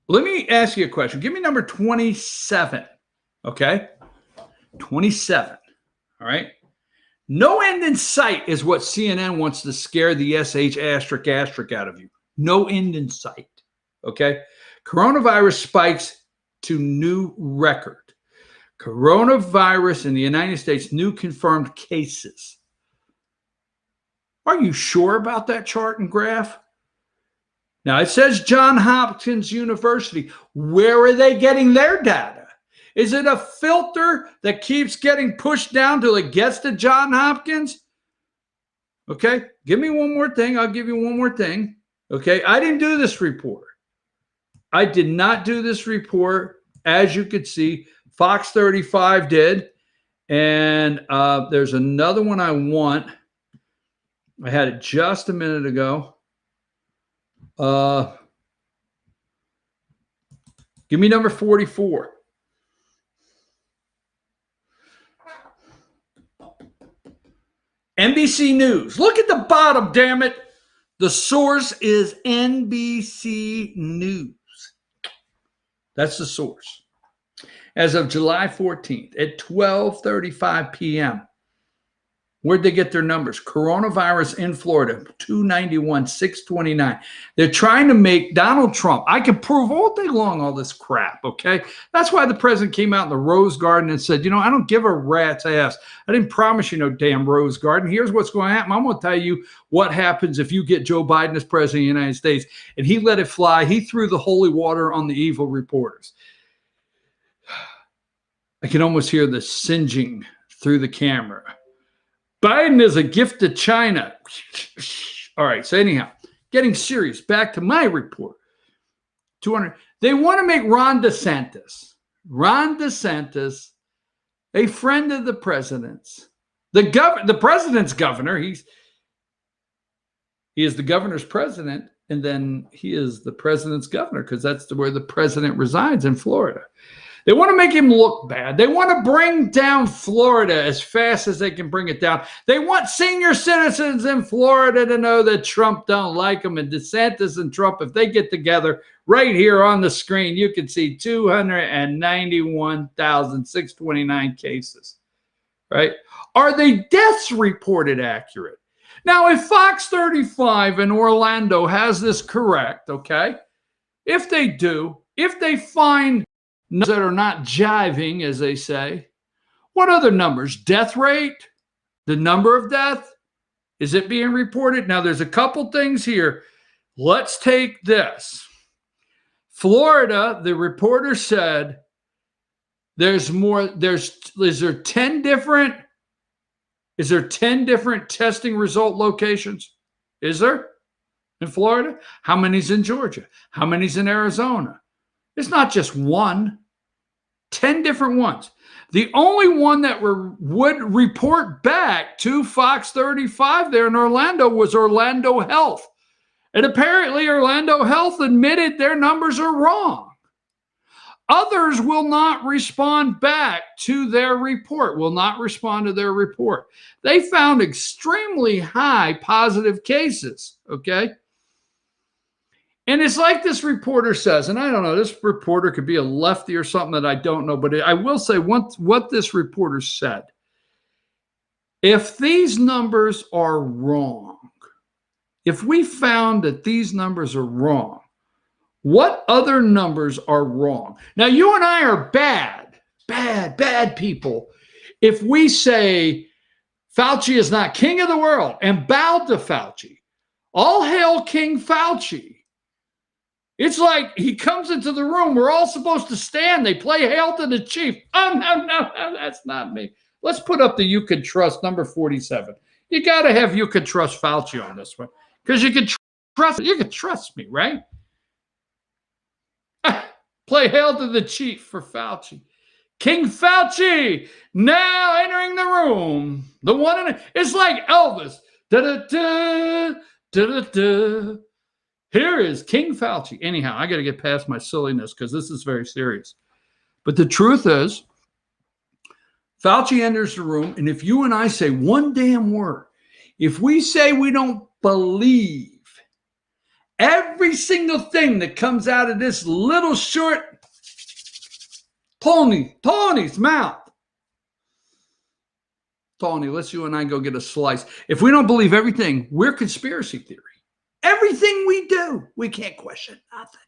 let me ask you a question. Give me number 27, okay? 27, all right? No end in sight is what CNN wants to scare the SH asterisk out of you. No end in sight, okay? Coronavirus spikes to new record. Coronavirus in the United States, new confirmed cases. Are you sure about that chart and graph? Now, it says Johns Hopkins University. Where are they getting their data? Is it a filter that keeps getting pushed down till it gets to Johns Hopkins? Okay, give me one more thing. I'll give you one more thing. Okay, I didn't do this report. I did not do this report. As you could see, Fox 35 did. And there's another one I want. I had it just a minute ago. Give me number 44. NBC News. Look at the bottom, damn it. The source is NBC News. That's the source. As of July 14th at 12:35 p.m. Where'd they get their numbers? Coronavirus in Florida, 291, 629. They're trying to make Donald Trump. I can prove all day long all this crap, okay? That's why the president came out in the Rose Garden and said, I don't give a rat's ass. I didn't promise you no damn Rose Garden. Here's what's going to happen. I'm going to tell you what happens if you get Joe Biden as president of the United States. And he let it fly. He threw the holy water on the evil reporters. I can almost hear the singeing through the camera. Biden is a gift to China. All right, so anyhow, getting serious, back to my report. 200. They want to make Ron DeSantis, a friend of the president's, The president's governor, he is the governor's president, and then he is the president's governor because that's where the president resides in Florida. They want to make him look bad. They want to bring down Florida as fast as they can bring it down. They want senior citizens in Florida to know that Trump don't like them, and DeSantis and Trump, if they get together, right here on the screen, you can see 291,629 cases, right? Are the deaths reported accurate? Now, if Fox 35 in Orlando has this correct, okay, if they do, if they find numbers that are not jiving, as they say, what other numbers? Death rate? The number of death? Is it being reported? Now, there's a couple things here. Let's take this. Florida, the reporter said, is there 10 different testing result locations? Is there in Florida? How many's in Georgia? How many's in Arizona? It's not just one, 10 different ones. The only one that would report back to Fox 35 there in Orlando was Orlando Health. And apparently Orlando Health admitted their numbers are wrong. Others will not respond back to their report, They found extremely high positive cases, okay? And it's like this reporter says, and I don't know, this reporter could be a lefty or something that I don't know, but I will say what this reporter said. If these numbers are wrong, if we found that these numbers are wrong, what other numbers are wrong? Now, you and I are bad people. If we say Fauci is not king of the world and bow to Fauci, all hail King Fauci. It's like he comes into the room. We're all supposed to stand. They play hail to the chief. Oh, no, that's not me. Let's put up the You Can Trust number 47. You got to have You Can Trust Fauci on this one because you can trust me, right? Play hail to the chief for Fauci. King Fauci now entering the room. The one in it. It's like Elvis. Da-da-da, da-da-da. Here is King Fauci. Anyhow, I got to get past my silliness because this is very serious. But the truth is, Fauci enters the room, and if you and I say one damn word, if we say we don't believe every single thing that comes out of this little short Tony's mouth. Tony, let's you and I go get a slice. If we don't believe everything, we're conspiracy theory. Everything we do, we can't question nothing.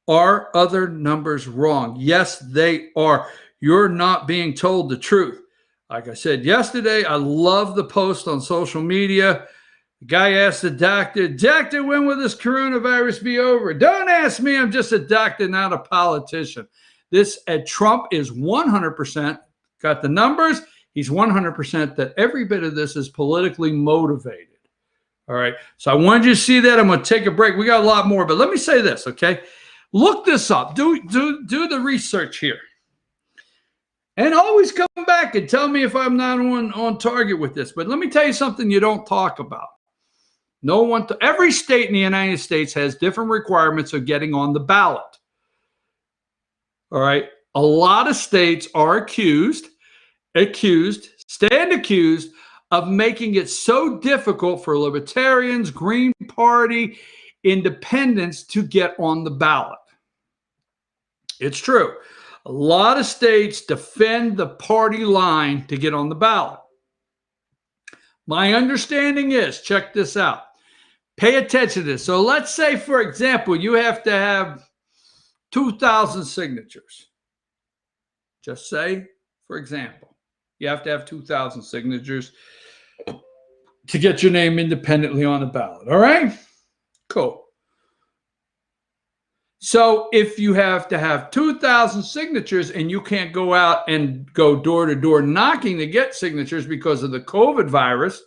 Are other numbers wrong? Yes, they are. You're not being told the truth. Like I said yesterday, I love the post on social media. The guy asked the doctor, when will this coronavirus be over? Don't ask me. I'm just a doctor, not a politician. This Trump is 100%, got the numbers. He's 100% that every bit of this is politically motivated. All right. So I wanted you to see that. I'm going to take a break. We got a lot more, but let me say this, okay? Look this up. Do the research here. And always come back and tell me if I'm not on target with this. But let me tell you something you don't talk about. Every state in the United States has different requirements of getting on the ballot. All right. A lot of states are accused of making it so difficult for libertarians, Green Party, independents to get on the ballot. It's true. A lot of states defend the party line to get on the ballot. My understanding is, check this out. Pay attention to this. So let's say, for example, you have to have 2,000 signatures. Just say, for example, you have to have 2,000 signatures to get your name independently on the ballot. All right? Cool. So if you have to have 2,000 signatures and you can't go out and go door to door knocking to get signatures because of the COVID virus,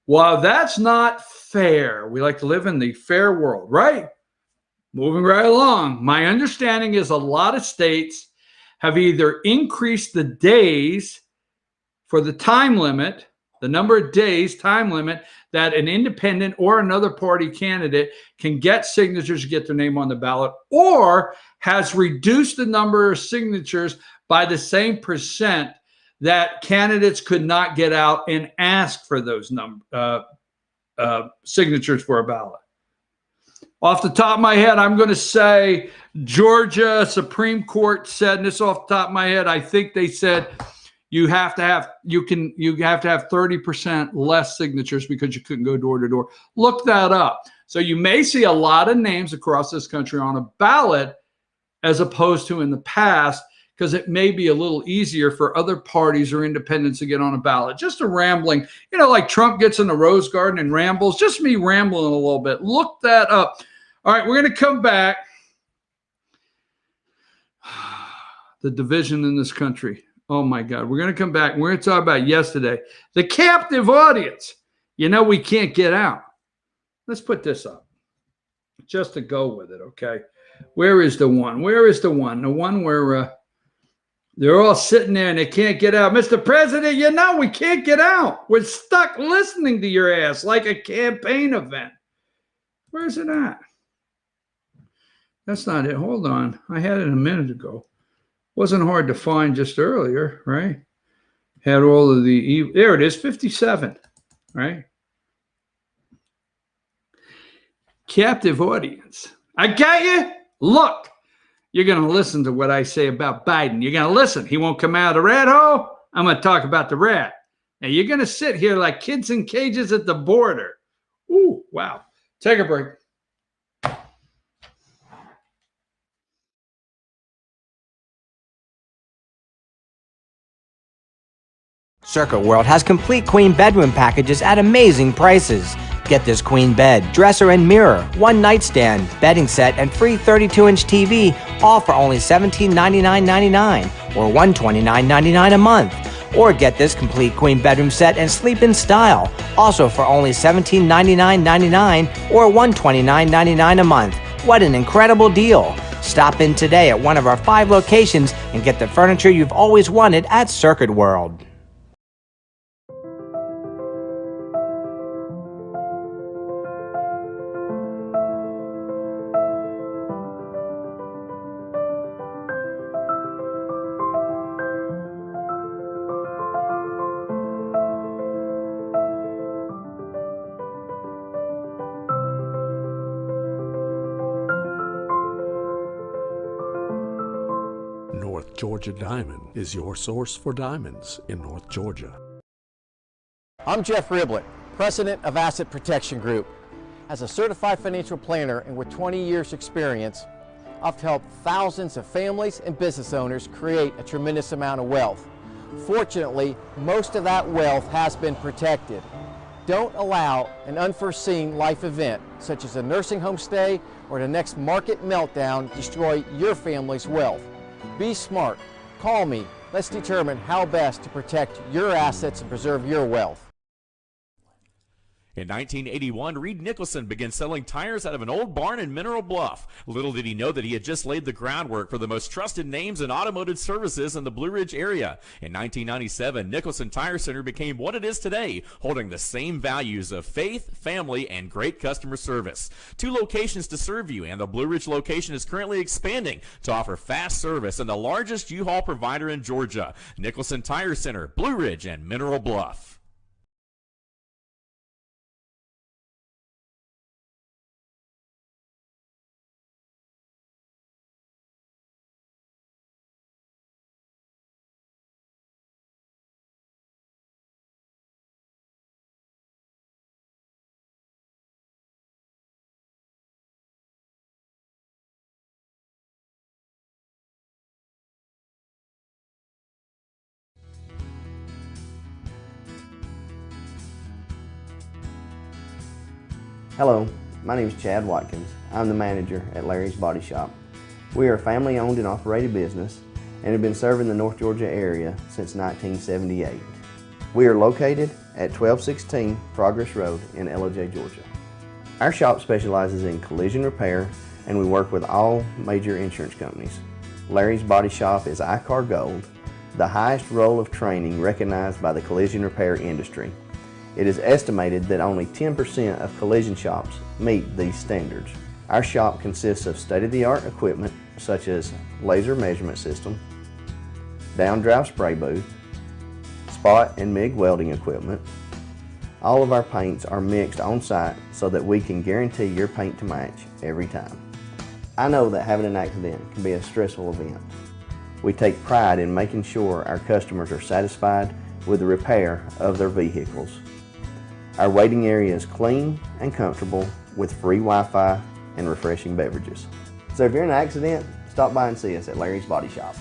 well, that's not fair. We like to live in the fair world, right? Moving right along. My understanding is a lot of states have either increased the days for the time limit, the number of days time limit that an independent or another party candidate can get signatures to get their name on the ballot, or has reduced the number of signatures by the same percent that candidates could not get out and ask for those signatures for a ballot. Off the top of my head, I'm going to say Georgia Supreme Court said, and this off the top of my head, I think they said you have to have 30% less signatures because you couldn't go door to door. Look that up. So you may see a lot of names across this country on a ballot as opposed to in the past, because it may be a little easier for other parties or independents to get on a ballot. Just a rambling, like Trump gets in the Rose Garden and rambles, just me rambling a little bit. Look that up. All right, we're going to come back. The division in this country. Oh, my God. We're going to come back. We're going to talk about yesterday. The captive audience. We can't get out. Let's put this up just to go with it, okay? Where is the one? Where is the one? The one where they're all sitting there and they can't get out. Mr. President, we can't get out. We're stuck listening to your ass like a campaign event. Where's it at? That's not it. Hold on. I had it a minute ago. Wasn't hard to find just earlier, right? Had all of the, there it is, 57, right? Captive audience. I got you. Look, you're going to listen to what I say about Biden. You're going to listen. He won't come out of the rat hole. I'm going to talk about the rat. Now, you're going to sit here like kids in cages at the border. Ooh, wow. Take a break. Circuit World has complete queen bedroom packages at amazing prices. Get this queen bed, dresser and mirror, one nightstand, bedding set, and free 32-inch TV, all for only $1799.99 or $129.99 a month. Or get this complete queen bedroom set and sleep in style, also for only $1799.99 or $129.99 a month. What an incredible deal! Stop in today at one of our 5 locations and get the furniture you've always wanted at Circuit World. North Georgia Diamond is your source for diamonds in North Georgia. I'm Jeff Riblett, President of Asset Protection Group. As a certified financial planner and with 20 years experience, I've helped thousands of families and business owners create a tremendous amount of wealth. Fortunately, most of that wealth has been protected. Don't allow an unforeseen life event, such as a nursing home stay or the next market meltdown, destroy your family's wealth. Be smart. Call me. Let's determine how best to protect your assets and preserve your wealth. In 1981, Reed Nicholson began selling tires out of an old barn in Mineral Bluff. Little did he know that he had just laid the groundwork for the most trusted names in automotive services in the Blue Ridge area. In 1997, Nicholson Tire Center became what it is today, holding the same values of faith, family, and great customer service. 2 locations to serve you, and the Blue Ridge location is currently expanding to offer fast service and the largest U-Haul provider in Georgia. Nicholson Tire Center, Blue Ridge, and Mineral Bluff. Hello, my name is Chad Watkins. I'm the manager at Larry's Body Shop. We are a family-owned and operated business and have been serving the North Georgia area since 1978. We are located at 1216 Progress Road in LOJ, Georgia. Our shop specializes in collision repair and we work with all major insurance companies. Larry's Body Shop is ICAR Gold, the highest role of training recognized by the collision repair industry. It is estimated that only 10% of collision shops meet these standards. Our shop consists of state-of-the-art equipment such as laser measurement system, down-drive spray booth, spot and MIG welding equipment. All of our paints are mixed on site so that we can guarantee your paint to match every time. I know that having an accident can be a stressful event. We take pride in making sure our customers are satisfied with the repair of their vehicles. Our waiting area is clean and comfortable with free Wi-Fi and refreshing beverages. So if you're in an accident, stop by and see us at Larry's Body Shop.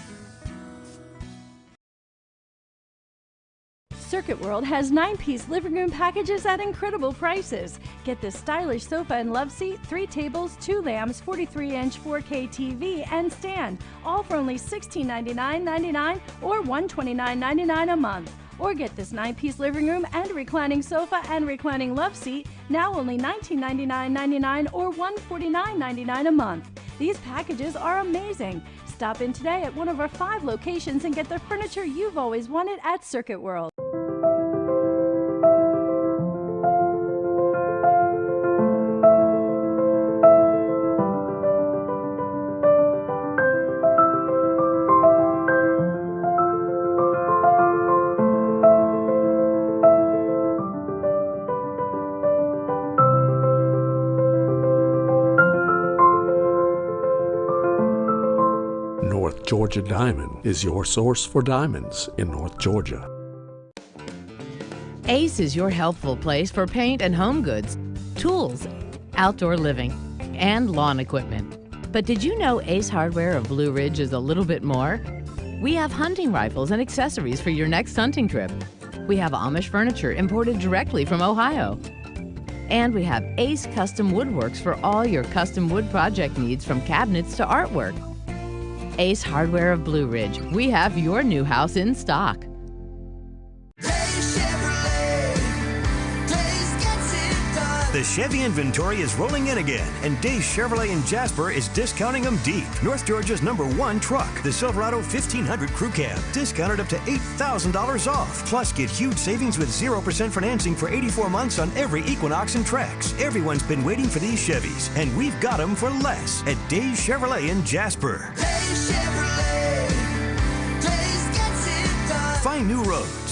Circuit World has 9-piece living room packages at incredible prices. Get this stylish sofa and love seat, 3 tables, 2 lamps, 43-inch 4K TV, and stand, all for only $1699.99 or $129.99 a month. Or get this 9-piece living room and reclining sofa and reclining love seat, now only $1999.99 or $149.99 a month. These packages are amazing. Stop in today at one of our 5 locations and get the furniture you've always wanted at Circuit World. North Georgia Diamond is your source for diamonds in North Georgia. Ace is your helpful place for paint and home goods, tools, outdoor living, and lawn equipment. But did you know Ace Hardware of Blue Ridge is a little bit more? We have hunting rifles and accessories for your next hunting trip. We have Amish furniture imported directly from Ohio. And we have Ace Custom Woodworks for all your custom wood project needs, from cabinets to artwork. Ace Hardware of Blue Ridge. We have your new house in stock. The Chevy inventory is rolling in again, and Days Chevrolet in Jasper is discounting them deep. North Georgia's #1 truck, the Silverado 1500 Crew Cab, discounted up to $8,000 off. Plus, get huge savings with 0% financing for 84 months on every Equinox and Trax. Everyone's been waiting for these Chevys, and we've got them for less at Days Chevrolet in Jasper. Days Chevrolet. Days gets it done. Find new roads.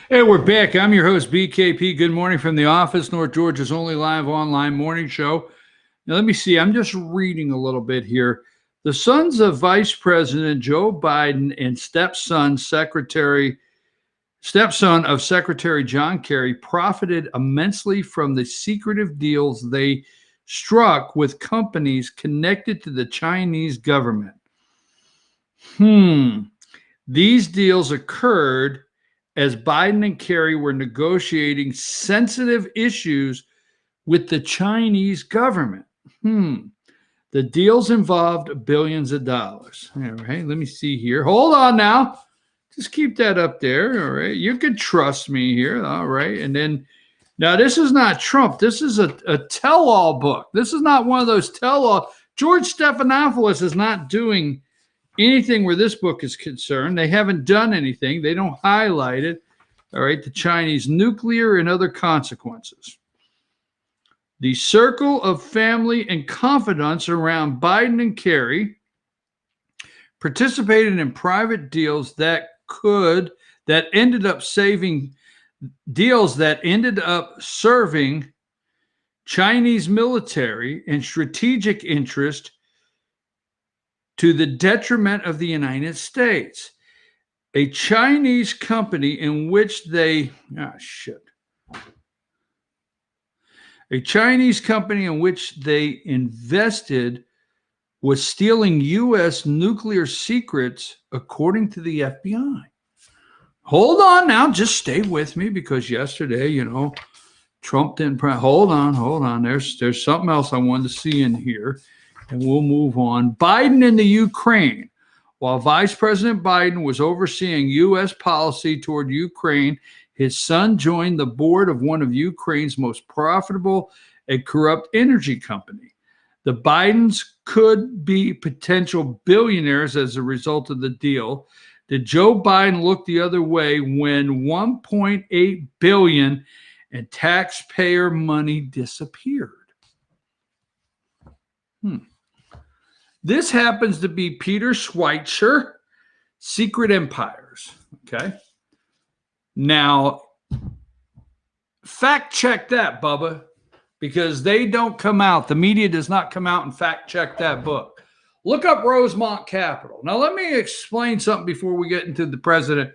Hey, we're back. I'm your host, BKP. Good morning from the office, North Georgia's only live online morning show. Now, let me see. I'm just reading a little bit here. The sons of Vice President Joe Biden and stepson of Secretary John Kerry profited immensely from the secretive deals they struck with companies connected to the Chinese government. These deals occurred as Biden and Kerry were negotiating sensitive issues with the Chinese government. The deals involved billions of dollars. All right, let me see here. Hold on now. Just keep that up there. All right. You can trust me here. All right. And then, now this is not Trump. This is a tell-all book. This is not one of those tell-all. George Stephanopoulos is not doing anything where this book is concerned. They haven't done anything. They don't highlight it. All right. The Chinese nuclear and other consequences. The circle of family and confidants around Biden and Kerry participated in private deals that ended up serving Chinese military and strategic interest to the detriment of the United States. A Chinese company in which they invested was stealing U.S. nuclear secrets, according to the FBI. Hold on now, just stay with me, because yesterday, Trump didn't. Hold on. There's something else I wanted to see in here, and we'll move on. Biden in the Ukraine. While Vice President Biden was overseeing U.S. policy toward Ukraine, his son joined the board of one of Ukraine's most profitable and corrupt energy company. The Bidens could be potential billionaires as a result of the deal. Did Joe Biden look the other way when $1.8 billion in taxpayer money disappeared? This happens to be Peter Schweitzer, Secret Empires. Okay. Now, fact check that, Bubba, because they don't come out. The media does not come out and fact check that book. Look up Rosemont Capital. Now, let me explain something before we get into the president.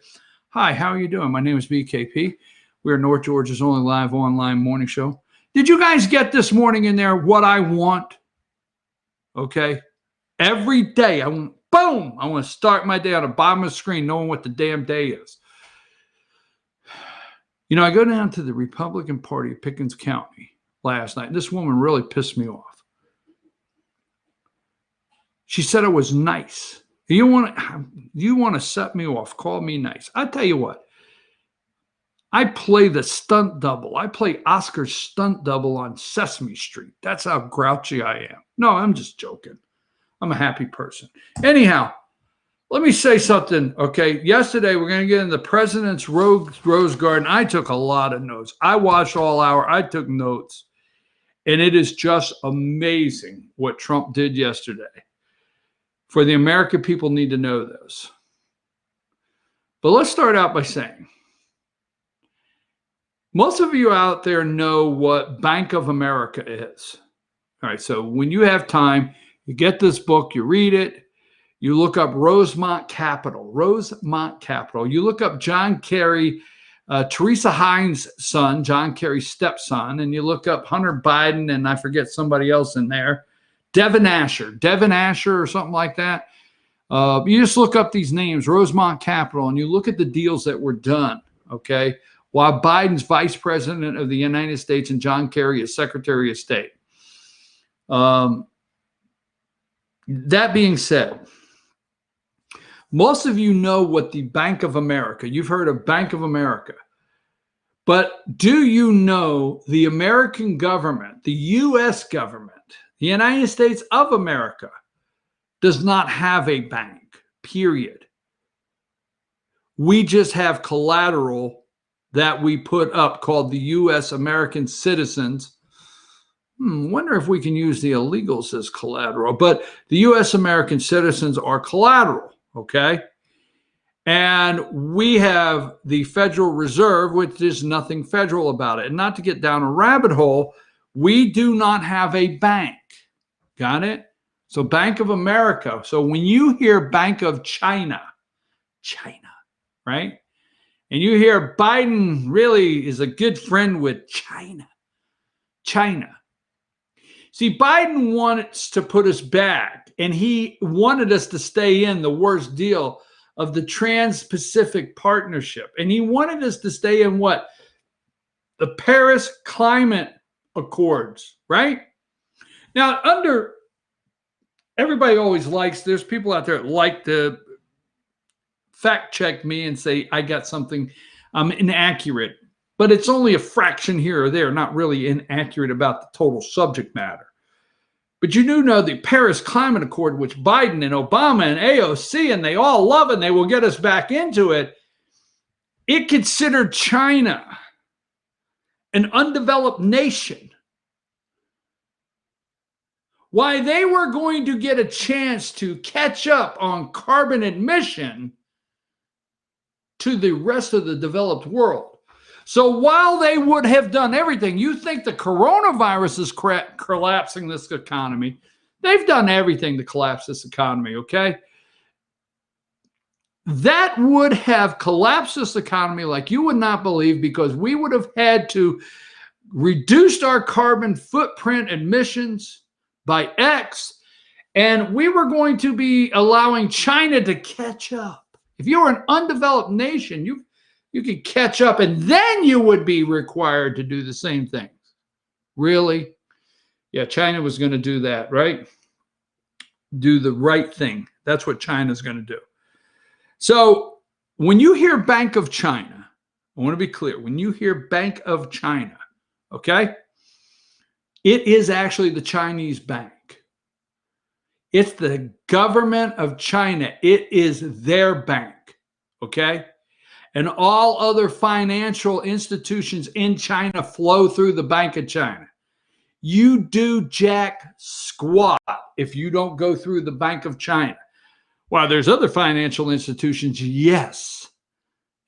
Hi, how are you doing? My name is BKP. We're North Georgia's only live online morning show. Did you guys get this morning in there what I want? Okay. Every day, I want to start my day on the bottom of the screen knowing what the damn day is. I go down to the Republican Party of Pickens County last night. This woman really pissed me off. She said I was nice. You want to set me off, call me nice. I tell you what, I play the stunt double. I play Oscar's stunt double on Sesame Street. That's how grouchy I am. No, I'm just joking. I'm a happy person. Anyhow, let me say something, okay? Yesterday, we're going to get in the president's Rose Garden. I took a lot of notes. I watched all hour. I took notes. And it is just amazing what Trump did yesterday. For the American people need to know this. But let's start out by saying, most of you out there know what Bank of America is. All right, so when you have time, you get this book, you read it, you look up Rosemont Capital. You look up John Kerry, Teresa Hines' son, John Kerry's stepson, and you look up Hunter Biden, and I forget somebody else in there, Devin Asher or something like that. You just look up these names, Rosemont Capital, and you look at the deals that were done, okay, while Biden's vice president of the United States and John Kerry is Secretary of State. That being said, most of you know what the Bank of America, you've heard of Bank of America, but do you know the American government, the U.S. government, the United States of America does not have a bank, period. We just have collateral that we put up called the U.S. American citizens. Wonder if we can use the illegals as collateral, but the U.S. American citizens are collateral, okay? And we have the Federal Reserve, which is nothing federal about it. And not to get down a rabbit hole, we do not have a bank. Got it? So Bank of America. So when you hear Bank of China, right? And you hear Biden really is a good friend with China. See, Biden wants to put us back, and he wanted us to stay in the worst deal of the Trans-Pacific Partnership. And he wanted us to stay in what? The Paris Climate Accords, right? Now, everybody always likes, there's people out there that like to fact check me and say I got something inaccurate, but it's only a fraction here or there, not really inaccurate about the total subject matter. But you do know the Paris Climate Accord, which Biden and Obama and AOC and they all love, and they will get us back into it. It considered China an undeveloped nation. Why they were going to get a chance to catch up on carbon emission to the rest of the developed world. So while they would have done everything, you think the coronavirus is collapsing this economy. They've done everything to collapse this economy, okay? That would have collapsed this economy like you would not believe, because we would have had to reduce our carbon footprint emissions by X, and we were going to be allowing China to catch up. If you were an undeveloped nation, you could catch up, and then you would be required to do the same things. Really? Yeah, China was going to do that, right? Do the right thing. That's what China's going to do. So when you hear Bank of China, I want to be clear. When you hear Bank of China, okay, it is actually the Chinese bank. It's the government of China. It is their bank, okay? And all other financial institutions in China flow through the Bank of China. You do jack squat if you don't go through the Bank of China. While there's other financial institutions, yes.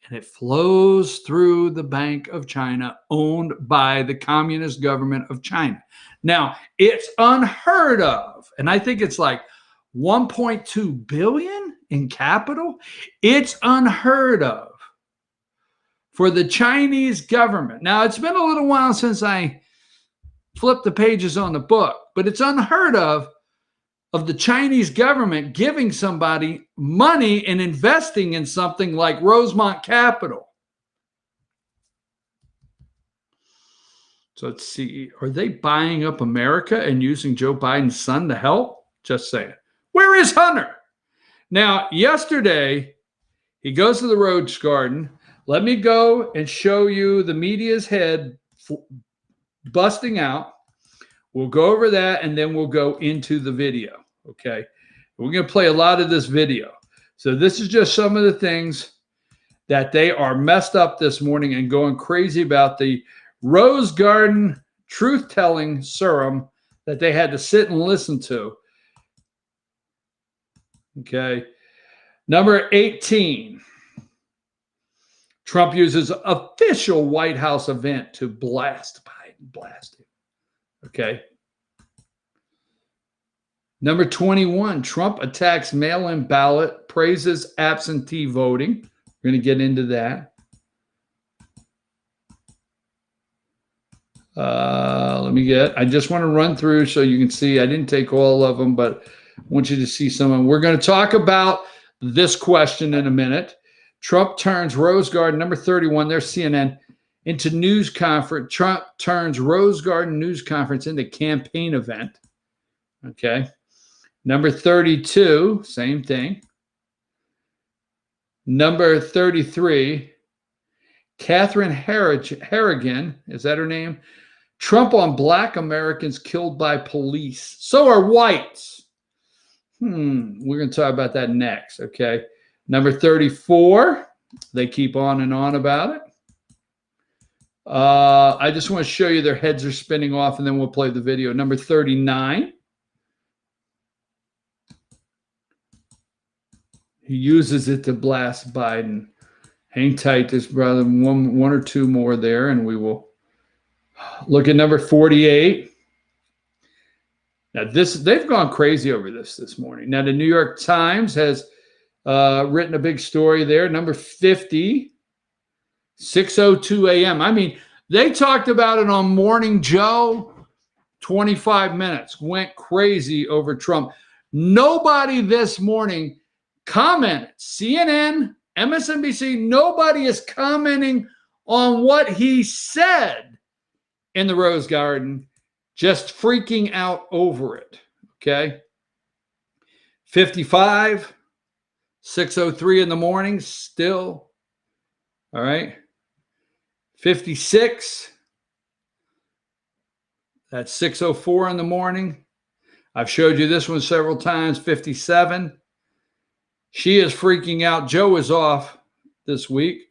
And it flows through the Bank of China, owned by the Communist government of China. Now, it's unheard of, and I think it's like 1.2 billion in capital. It's unheard of for the Chinese government. Now, it's been a little while since I flipped the pages on the book, but it's unheard of the Chinese government giving somebody money and investing in something like Rosemont Capital. So let's see, are they buying up America and using Joe Biden's son to help? Just saying. Where is Hunter? Now, yesterday, he goes to the Rose Garden. Let me go and show you the media's head busting out. We'll go over that, and then we'll go into the video, okay? We're going to play a lot of this video. So this is just some of the things that they are messed up this morning and going crazy about, the Rose Garden truth-telling serum that they had to sit and listen to. Okay. Number 18. Trump uses official White House event to blast Biden. Blast him. Okay. Number 21. Trump attacks mail-in ballot, praises absentee voting. We're going to get into that. I just want to run through so you can see. I didn't take all of them, but I want you to see some of them. We're going to talk about this question in a minute. Trump turns Rose Garden, number 31, there's CNN, into news conference. Trump turns Rose Garden news conference into campaign event. Okay. Number 32, same thing. Number 33, Catherine Harrigan, is that her name? Trump on Black Americans killed by police. So are whites. We're going to talk about that next, okay? Number 34, they keep on and on about it. I just want to show you their heads are spinning off, and then we'll play the video. Number 39. He uses it to blast Biden. Hang tight, there's brother one or two more there, and we will look at number 48. Now they've gone crazy over this morning. Now the New York Times has written a big story there. Number 50, 6:02 a.m. I mean, they talked about it on Morning Joe. 25 minutes went crazy over Trump. Nobody this morning commented. CNN, MSNBC, nobody is commenting on what he said in the Rose Garden, just freaking out over it. Okay. 55, 6:03 in the morning, still. All right. 56. That's 6:04 in the morning. I've showed you this one several times. 57. She is freaking out. Joe is off this week.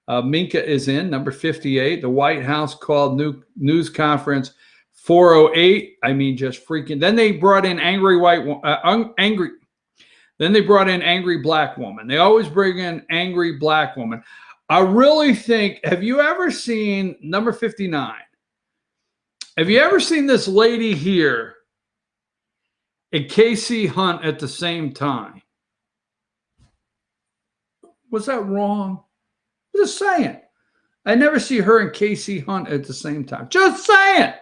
Minka is in, number 58. The White House called news conference 4:08. I mean, just freaking. Then they brought in angry Then they brought in angry black woman. They always bring in angry black woman. I really think, have you ever seen number 59? Have you ever seen this lady here and Casey Hunt at the same time? Was that wrong? Just saying. I never see her and Casey Hunt at the same time. Just saying.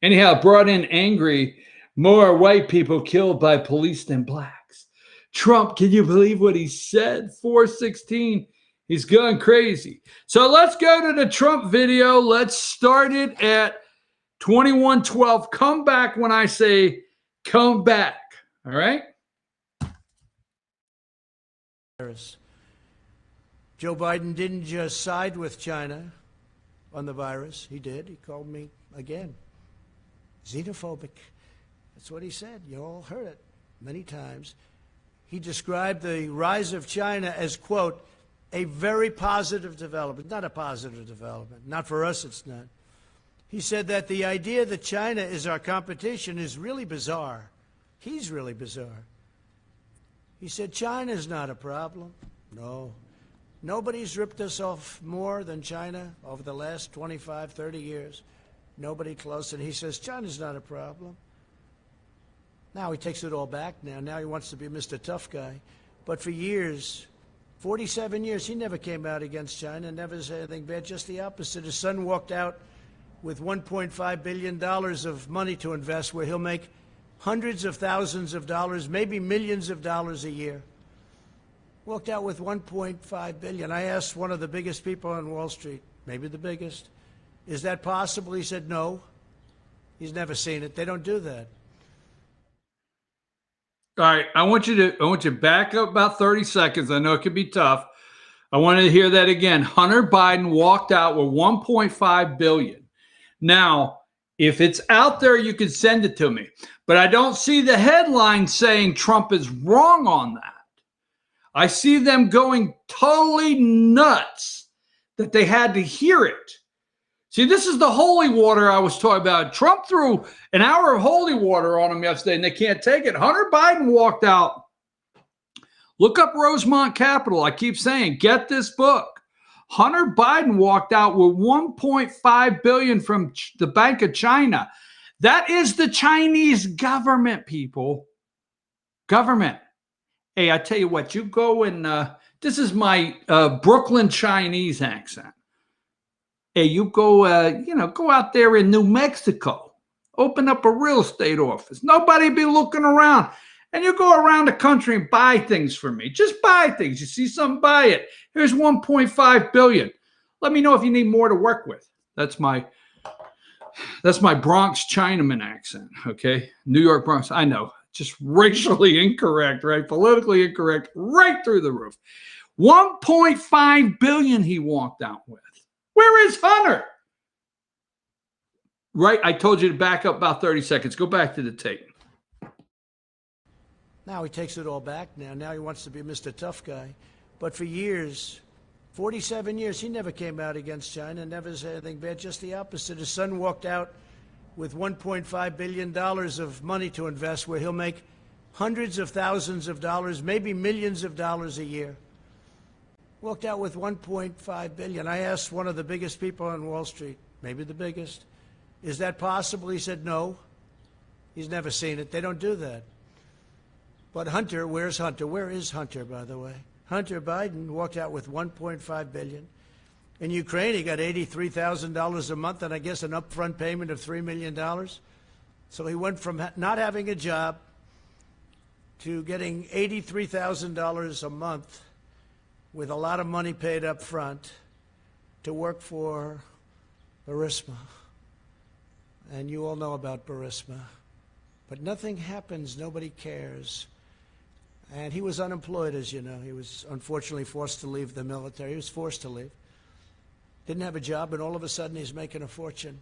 Anyhow, brought in angry, more white people killed by police than blacks. Trump, can you believe what he said? 416. He's going crazy. So let's go to the Trump video. Let's start it at 21:12. Come back when I say come back. All right? Joe Biden didn't just side with China on the virus. He did. He called me, again, xenophobic. That's what he said. You all heard it many times. He described the rise of China as, quote, a very positive development. Not a positive development. Not for us, it's not. He said that the idea that China is our competition is really bizarre. He's really bizarre. He said China's not a problem. No. Nobody's ripped us off more than China over the last 25, 30 years. Nobody close. And he says China's not a problem. Now he takes it all back now. Now he wants to be Mr. Tough Guy. But for years, 47 years, he never came out against China, never said anything bad, just the opposite. His son walked out with $1.5 billion of money to invest where he'll make hundreds of thousands of dollars, maybe millions of dollars a year. Walked out with $1.5 billion. I asked one of the biggest people on Wall Street, maybe the biggest, is that possible? He said no. He's never seen it. They don't do that. All right, I want you to back up about 30 seconds. I know it can be tough. I wanted to hear that again. Hunter Biden walked out with $1.5 billion. Now, if it's out there, you can send it to me. But I don't see the headline saying Trump is wrong on that. I see them going totally nuts that they had to hear it. See, this is the holy water I was talking about. Trump threw an hour of holy water on them yesterday, and they can't take it. Hunter Biden walked out. Look up Rosemont Capital. I keep saying, get this book. Hunter Biden walked out with $1.5 billion from the Bank of China. That is the Chinese government, people. Government. Hey, I tell you what, you go and this is my Brooklyn Chinese accent. Hey, you go, go out there in New Mexico, open up a real estate office. Nobody be looking around. And you go around the country and buy things for me. Just buy things. You see something, buy it. Here's $1.5 billion. Let me know if you need more to work with. That's my Bronx Chinaman accent, okay? New York Bronx. I know, just racially incorrect, right? Politically incorrect, right through the roof. $1.5 billion he walked out with. Where is Hunter? Right, I told you to back up about 30 seconds. Go back to the tape. Now he takes it all back now. Now he wants to be Mr. Tough Guy. But for years, 47 years, he never came out against China, never said anything bad, just the opposite. His son walked out with $1.5 billion of money to invest where he'll make hundreds of thousands of dollars, maybe millions of dollars a year. Walked out with $1.5 billion. I asked one of the biggest people on Wall Street, maybe the biggest, is that possible? He said no. He's never seen it. They don't do that. But Hunter, where's Hunter? Where is Hunter, by the way? Hunter Biden walked out with $1.5 billion. In Ukraine, he got $83,000 a month and I guess an upfront payment of $3 million. So he went from not having a job to getting $83,000 a month with a lot of money paid up front to work for Burisma. And you all know about Burisma. But nothing happens, nobody cares. And he was unemployed, as you know. He was unfortunately forced to leave the military. He was forced to leave. Didn't have a job, and all of a sudden he's making a fortune.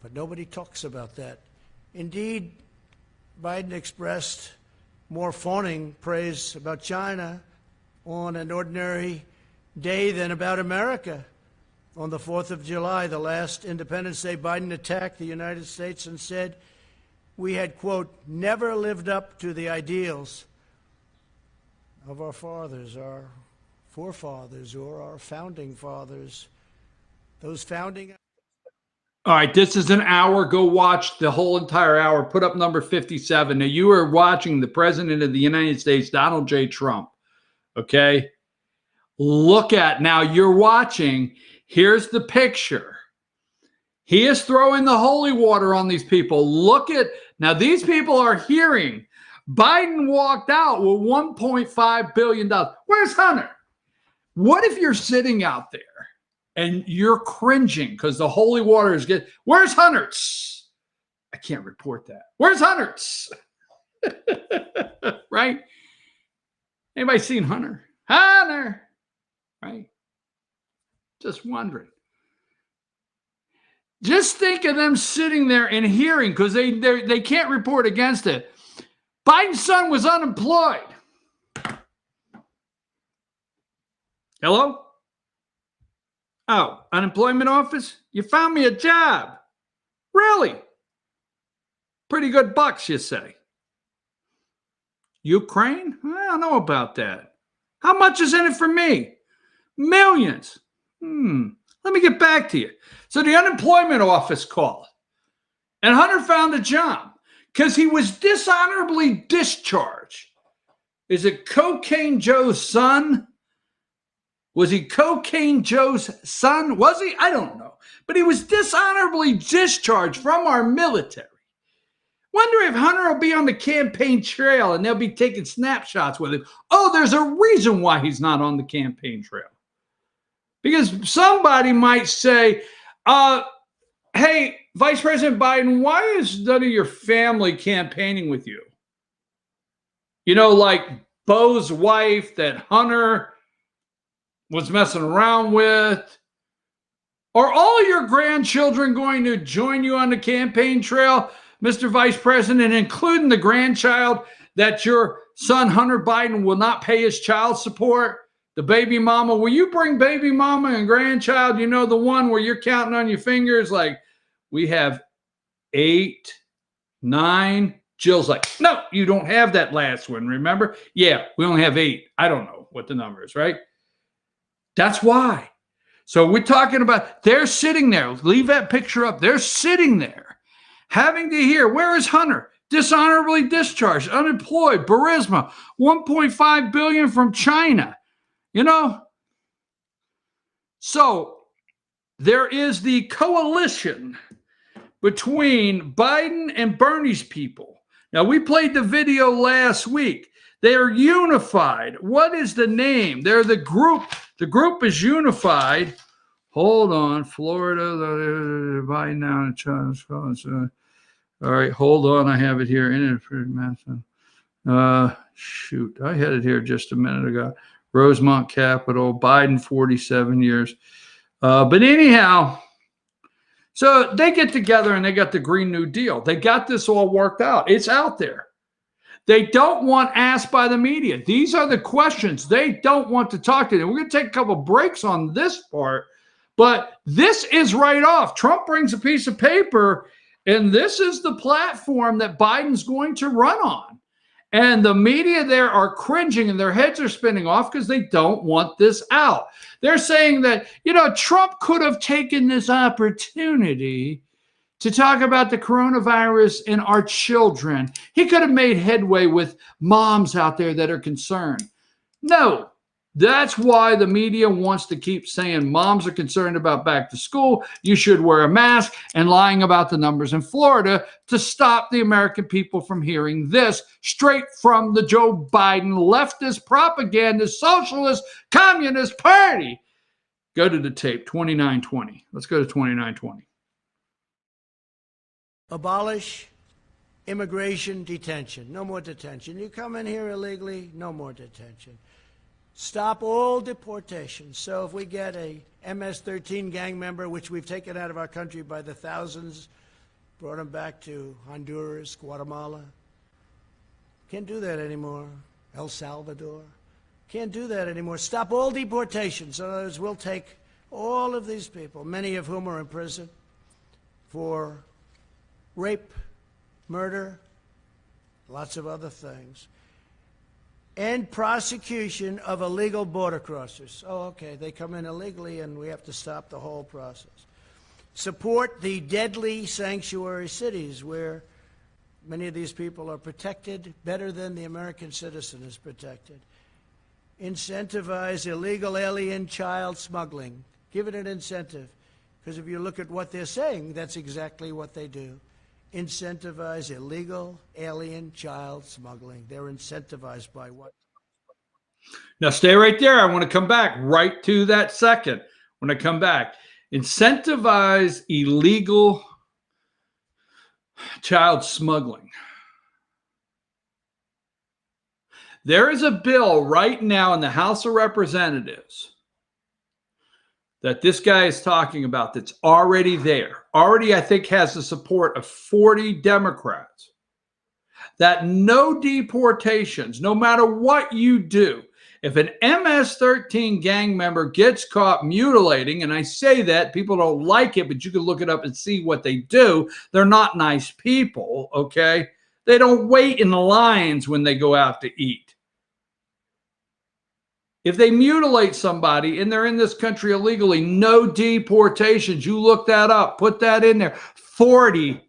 But nobody talks about that. Indeed, Biden expressed more fawning praise about China on an ordinary day than about America. On the 4th of July, the last Independence Day, Biden attacked the United States and said we had, quote, never lived up to the ideals of our fathers, our forefathers, or our founding fathers. Those founding... All right, this is an hour. Go watch the whole entire hour. Put up number 57. Now, you are watching the President of the United States, Donald J. Trump, okay? Look at, now you're watching, here's the picture. He is throwing the holy water on these people. Look at, now these people are hearing Biden walked out with $1.5 billion. Where's Hunter? What if you're sitting out there and you're cringing because the holy water is getting, where's Hunter? I can't report that. Where's Hunter? Right? Anybody seen Hunter? Hunter! Right? Just wondering. Just think of them sitting there and hearing, because they can't report against it. Biden's son was unemployed. Hello? Oh, unemployment office? You found me a job. Really? Pretty good bucks, you say. Ukraine? I don't know about that. How much is in it for me? Millions. Let me get back to you. So the unemployment office called, and Hunter found a job because he was dishonorably discharged. Is it Cocaine Joe's son? Was he Cocaine Joe's son? Was he? I don't know. But he was dishonorably discharged from our military. Wonder if Hunter will be on the campaign trail and they'll be taking snapshots with him. Oh, there's a reason why he's not on the campaign trail. Because somebody might say, hey, Vice President Biden, why is none of your family campaigning with you? You know, like Bo's wife that Hunter was messing around with. Are all your grandchildren going to join you on the campaign trail, Mr. Vice President, including the grandchild that your son Hunter Biden will not pay his child support? The baby mama, will you bring baby mama and grandchild? You know, the one where you're counting on your fingers, like, we have 8, 9. Jill's like, no, you don't have that last one, remember? Yeah, we only have 8. I don't know what the number is, right? That's why. So we're talking about, they're sitting there. Leave that picture up. They're sitting there having to hear, where is Hunter? Dishonorably discharged, unemployed, Burisma, $1.5 billion from China. You know, so there is the coalition between Biden and Bernie's people. Now, we played the video last week. They are unified. What is the name? They're the group. The group is unified. Hold on. Florida, Biden now in China. All right, hold on. I have it here. Shoot, I had it here just a minute ago. Rosemont Capital, Biden 47 years. But anyhow, so they get together and they got the Green New Deal. They got this all worked out. It's out there. They don't want asked by the media. These are the questions they don't want to talk to them. We're going to take a couple breaks on this part, but this is right off. Trump brings a piece of paper, and this is the platform that Biden's going to run on. And the media there are cringing and their heads are spinning off because they don't want this out. They're saying that, Trump could have taken this opportunity to talk about the coronavirus and our children. He could have made headway with moms out there that are concerned. No, that's why the media wants to keep saying moms are concerned about back to school, you should wear a mask, and lying about the numbers in Florida to stop the American people from hearing this straight from the Joe Biden leftist propaganda socialist communist party. Go to the tape, 2920. Let's go to 2920. Abolish immigration detention. No more detention. You come in here illegally, no more detention. Stop all deportations. So if we get a MS-13 gang member, which we've taken out of our country by the thousands, brought them back to Honduras, Guatemala, can't do that anymore. El Salvador, can't do that anymore. Stop all deportations. In other words, we'll take all of these people, many of whom are in prison for rape, murder, lots of other things. End prosecution of illegal border crossers. Oh, okay, they come in illegally and we have to stop the whole process. Support the deadly sanctuary cities where many of these people are protected better than the American citizen is protected. Incentivize illegal alien child smuggling. Give it an incentive. Because if you look at what they're saying, that's exactly what they do. Incentivize illegal alien child smuggling. They're incentivized by what? Now stay right there. I want to come back right to that second. When I come back, incentivize illegal child smuggling. There is a bill right now in the House of Representatives that this guy is talking about that's already there. Already, I think, has the support of 40 Democrats. That no deportations, no matter what you do, if an MS-13 gang member gets caught mutilating, and I say that, people don't like it, but you can look it up and see what they do. They're not nice people, okay? They don't wait in the lines when they go out to eat. If they mutilate somebody and they're in this country illegally, no deportations. You look that up. Put that in there. 40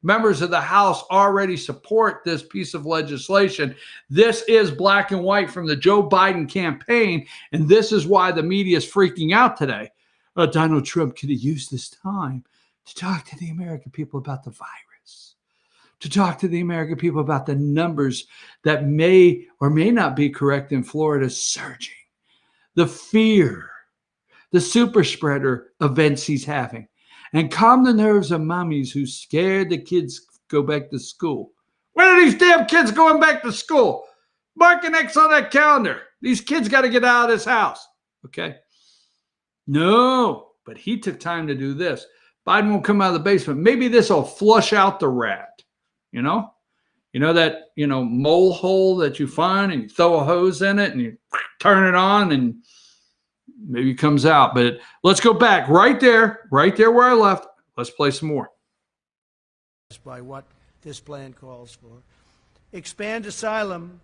members of the House already support this piece of legislation. This is black and white from the Joe Biden campaign, and this is why the media is freaking out today. Donald Trump could have used this time to talk to the American people about the virus, to talk to the American people about the numbers that may or may not be correct in Florida surging, the fear, the super spreader events he's having, and calm the nerves of mommies who scared the kids go back to school. When are these damn kids going back to school? Mark an X on that calendar. These kids got to get out of this house. Okay? No, but he took time to do this. Biden won't come out of the basement. Maybe this will flush out the rat. You know that, mole hole that you find and you throw a hose in it and you turn it on and maybe it comes out. But let's go back right there where I left. Let's play some more. By what this plan calls for. Expand asylum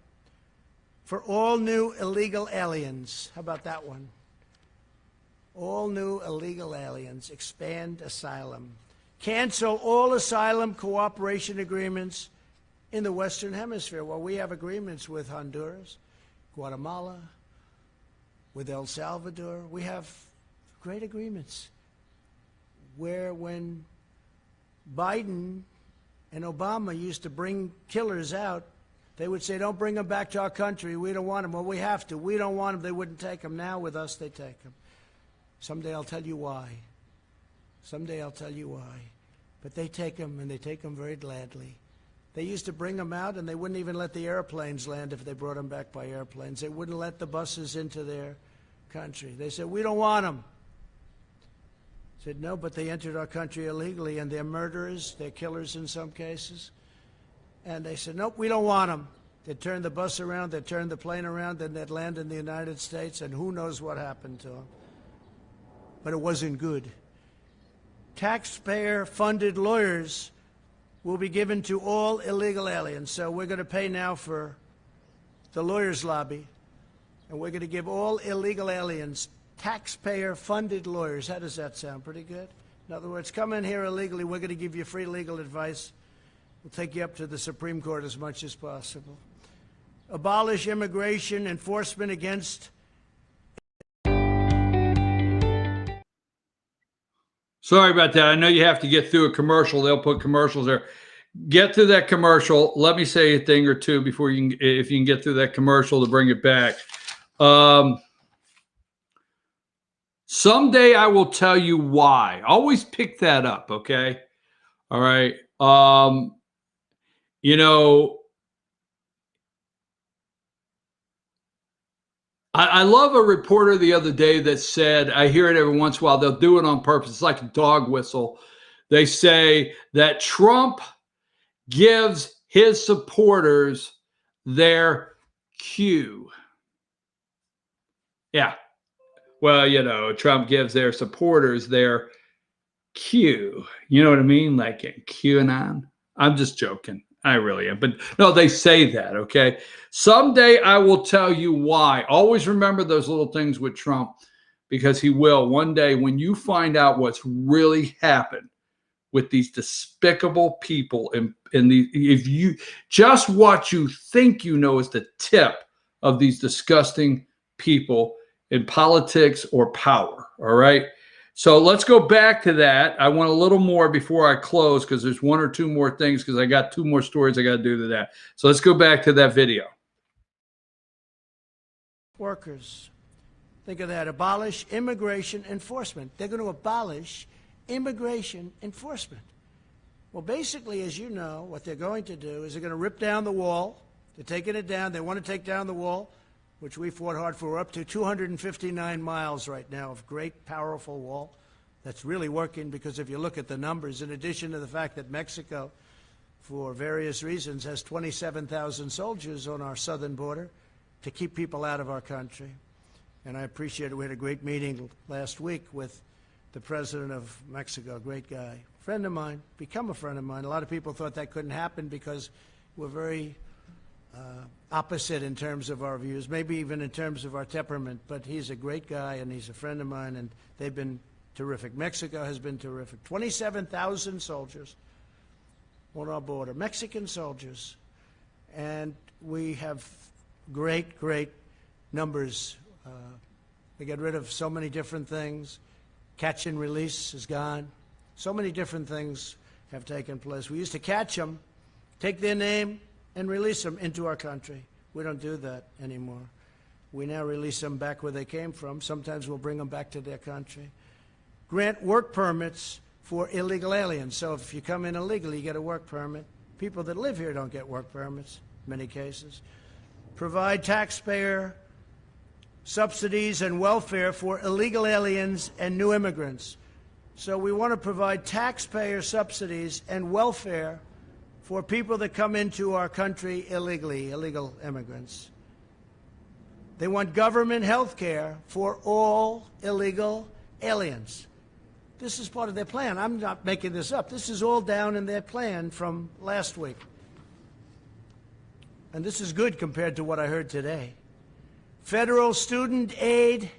for all new illegal aliens. How about that one? All new illegal aliens. Expand asylum. Cancel all asylum cooperation agreements in the Western Hemisphere. Well, we have agreements with Honduras, Guatemala, with El Salvador. We have great agreements where when Biden and Obama used to bring killers out, they would say, don't bring them back to our country. We don't want them. Well, we have to. We don't want them. They wouldn't take them. Now with us, they take them. Someday I'll tell you why. Someday I'll tell you why. But they take them, and they take them very gladly. They used to bring them out, and they wouldn't even let the airplanes land if they brought them back by airplanes. They wouldn't let the buses into their country. They said, we don't want them. I said, no, but they entered our country illegally, and they're murderers. They're killers in some cases. And they said, nope, we don't want them. They'd turn the bus around, they'd turn the plane around, then they'd land in the United States, and who knows what happened to them. But it wasn't good. Taxpayer-funded lawyers will be given to all illegal aliens. So we're going to pay now for the lawyers' lobby, and we're going to give all illegal aliens taxpayer-funded lawyers. How does that sound? Pretty good? In other words, come in here illegally, we're going to give you free legal advice. We'll take you up to the Supreme Court as much as possible. Abolish immigration enforcement against... Sorry about that. I know you have to get through a commercial. They'll put commercials there. Get through that commercial. Let me say a thing or two before you can, if you can get through that commercial to bring it back. Someday I will tell you why. Always pick that up, okay? All right. You know, I love a reporter the other day that said, I hear it every once in a while, they'll do it on purpose. It's like a dog whistle. They say that Trump gives his supporters their cue. Yeah. Well, you know, Trump gives their supporters their cue. You know what I mean? Like a QAnon. I'm just joking. I really am. But no, they say that, okay? Someday I will tell you why. Always remember those little things with Trump, because he will. One day when you find out what's really happened with these despicable people, and if you just what you think you know is the tip of these disgusting people in politics or power, all right? So let's go back to that. I want a little more before I close, because there's one or two more things, because I got two more stories I got to do to that. So let's go back to that video. Workers. Think of that. Abolish immigration enforcement. They're going to abolish immigration enforcement. Well, basically, as you know, what they're going to do is they're going to rip down the wall. They're taking it down. They want to take down the wall, which we fought hard for. We're up to 259 miles right now of great, powerful wall that's really working, because if you look at the numbers, in addition to the fact that Mexico, for various reasons, has 27,000 soldiers on our southern border to keep people out of our country. And I appreciate it. We had a great meeting last week with the president of Mexico, a great guy, friend of mine, become a friend of mine. A lot of people thought that couldn't happen because we're very opposite in terms of our views, maybe even in terms of our temperament, but he's a great guy and he's a friend of mine, and they've been terrific. Mexico has been terrific. 27,000 soldiers on our border, Mexican soldiers, and we have great, great numbers. They get rid of so many different things. Catch and release is gone. So many different things have taken place. We used to catch them, take their name, and release them into our country. We don't do that anymore. We now release them back where they came from. Sometimes we'll bring them back to their country. Grant work permits for illegal aliens. So if you come in illegally, you get a work permit. People that live here don't get work permits in many cases. Provide taxpayer subsidies and welfare for illegal aliens and new immigrants. So we want to provide taxpayer subsidies and welfare for people that come into our country illegally, illegal immigrants. They want government health care for all illegal aliens. This is part of their plan. I'm not making this up. This is all down in their plan from last week. And this is good compared to what I heard today. Federal student aid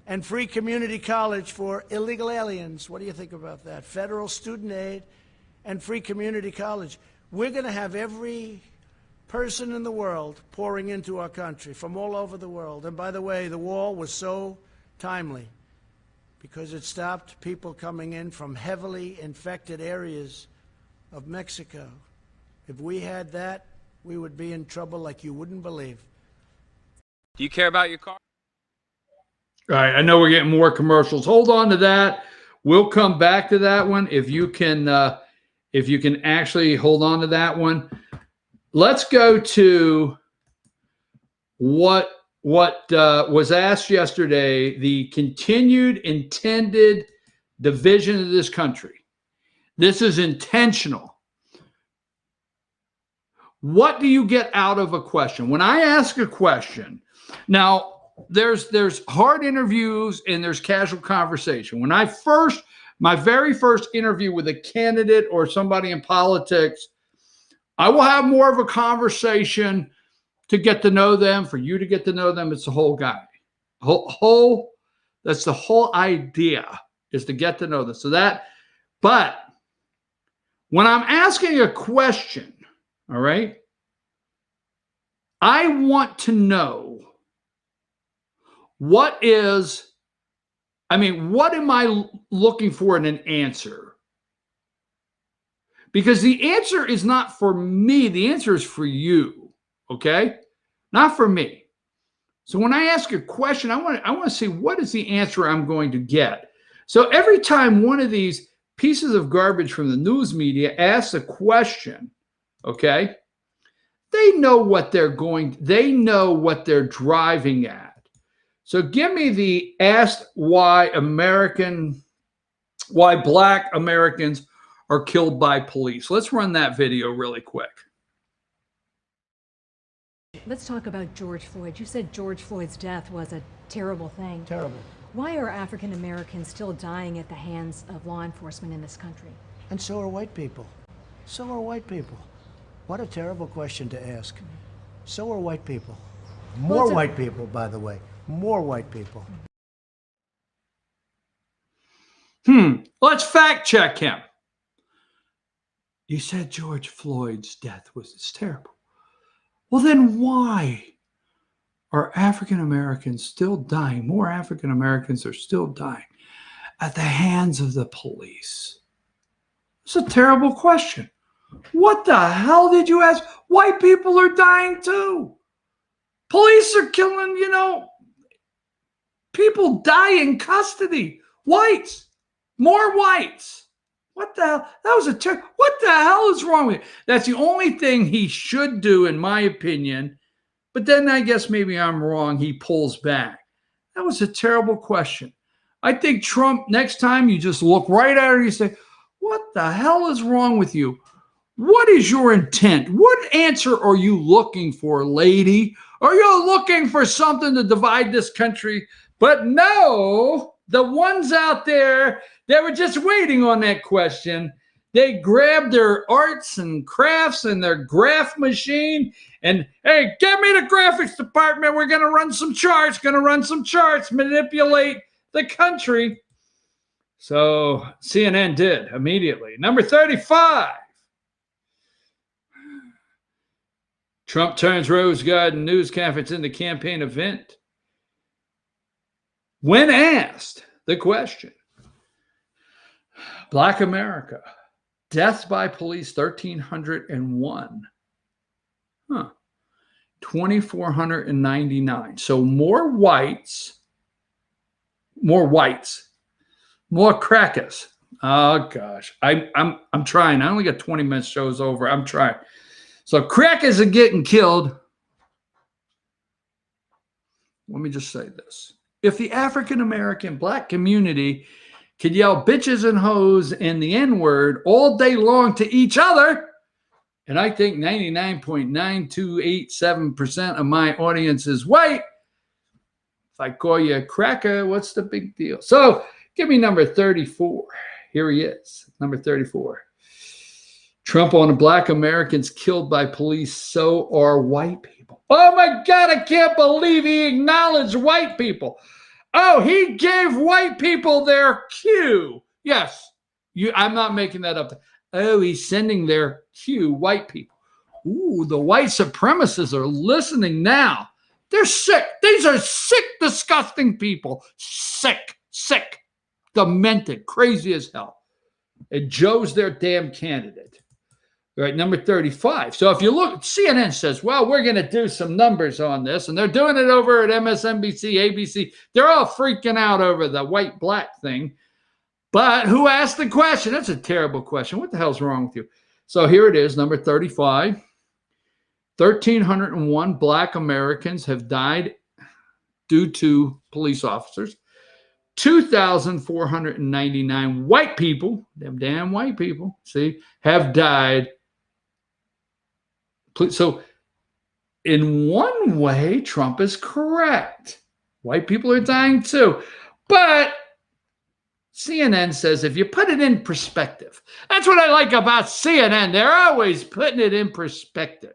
and free community college for illegal aliens. What do you think about that? Federal student aid and free community college. We're going to have every person in the world pouring into our country from all over the world. And by the way, the wall was so timely because it stopped people coming in from heavily infected areas of Mexico. If we had that, we would be in trouble like you wouldn't believe. Do you care about your car? All right, I know we're getting more commercials. Hold on to that. We'll come back to that one if you can actually hold on to that one. Let's go to what was asked yesterday, the continued intended division of this country. This is intentional. What do you get out of a question? When I ask a question, now there's hard interviews and there's casual conversation. When I first my very first interview with a candidate or somebody in politics, I will have more of a conversation to get to know them, for you to get to know them. It's the whole guy. That's the whole idea, is to get to know them. But when I'm asking a question, all right, I want to know what am I looking for in an answer? Because the answer is not for me. The answer is for you, okay? Not for me. So when I ask a question, I want to see what is the answer I'm going to get. So every time one of these pieces of garbage from the news media asks a question, okay, they know what they're driving at. So give me the asked why Black Americans are killed by police. Let's run that video really quick. Let's talk about George Floyd. You said George Floyd's death was a terrible thing. Terrible. Why are African Americans still dying at the hands of law enforcement in this country? And so are white people. So are white people. What a terrible question to ask. So are white people. More white people, by the way. More white people. Let's fact check him. You said George Floyd's death was terrible. Well, then why are African Americans still dying? More African Americans are still dying at the hands of the police. It's a terrible question. What the hell did you ask? White people are dying too. Police are killing, people die in custody. Whites, more whites. What the hell? That was what the hell is wrong with you? That's the only thing he should do, in my opinion. But then I guess maybe I'm wrong. He pulls back. That was a terrible question. I think Trump, next time you just look right at her and you say, what the hell is wrong with you? What is your intent? What answer are you looking for, lady? Are you looking for something to divide this country? But no, the ones out there that were just waiting on that question, they grabbed their arts and crafts and their graph machine and, hey, get me the graphics department. We're going to run some charts, manipulate the country. So CNN did immediately. Number 35. Trump turns Rose Garden news conference into campaign event. When asked the question, Black America, deaths by police 1,301. 2,499. So more whites, more crackers. Oh gosh, I'm trying. I only got 20 minutes. Show's over. I'm trying. So crackers are getting killed. Let me just say this. If the African-American Black community could yell bitches and hoes and the N-word all day long to each other, and I think 99.9287% of my audience is white, if I call you a cracker, what's the big deal? So give me number 34. Here he is, number 34. Trump on Black Americans killed by police, so are white people. Oh my God, I can't believe he acknowledged white people. Oh, he gave white people their cue. Yes, I'm not making that up. Oh, he's sending their cue, white people. Ooh, the white supremacists are listening now. They're sick. These are sick, disgusting people. Sick, demented, crazy as hell. And Joe's their damn candidate. All right, number 35. So if you look, CNN says, well, we're going to do some numbers on this. And they're doing it over at MSNBC, ABC. They're all freaking out over the white-black thing. But who asked the question? That's a terrible question. What the hell's wrong with you? So here it is, number 35. 1,301 Black Americans have died due to police officers. 2,499 white people, them damn white people, see, have died. So in one way, Trump is correct. White people are dying too. But CNN says if you put it in perspective, that's what I like about CNN. They're always putting it in perspective.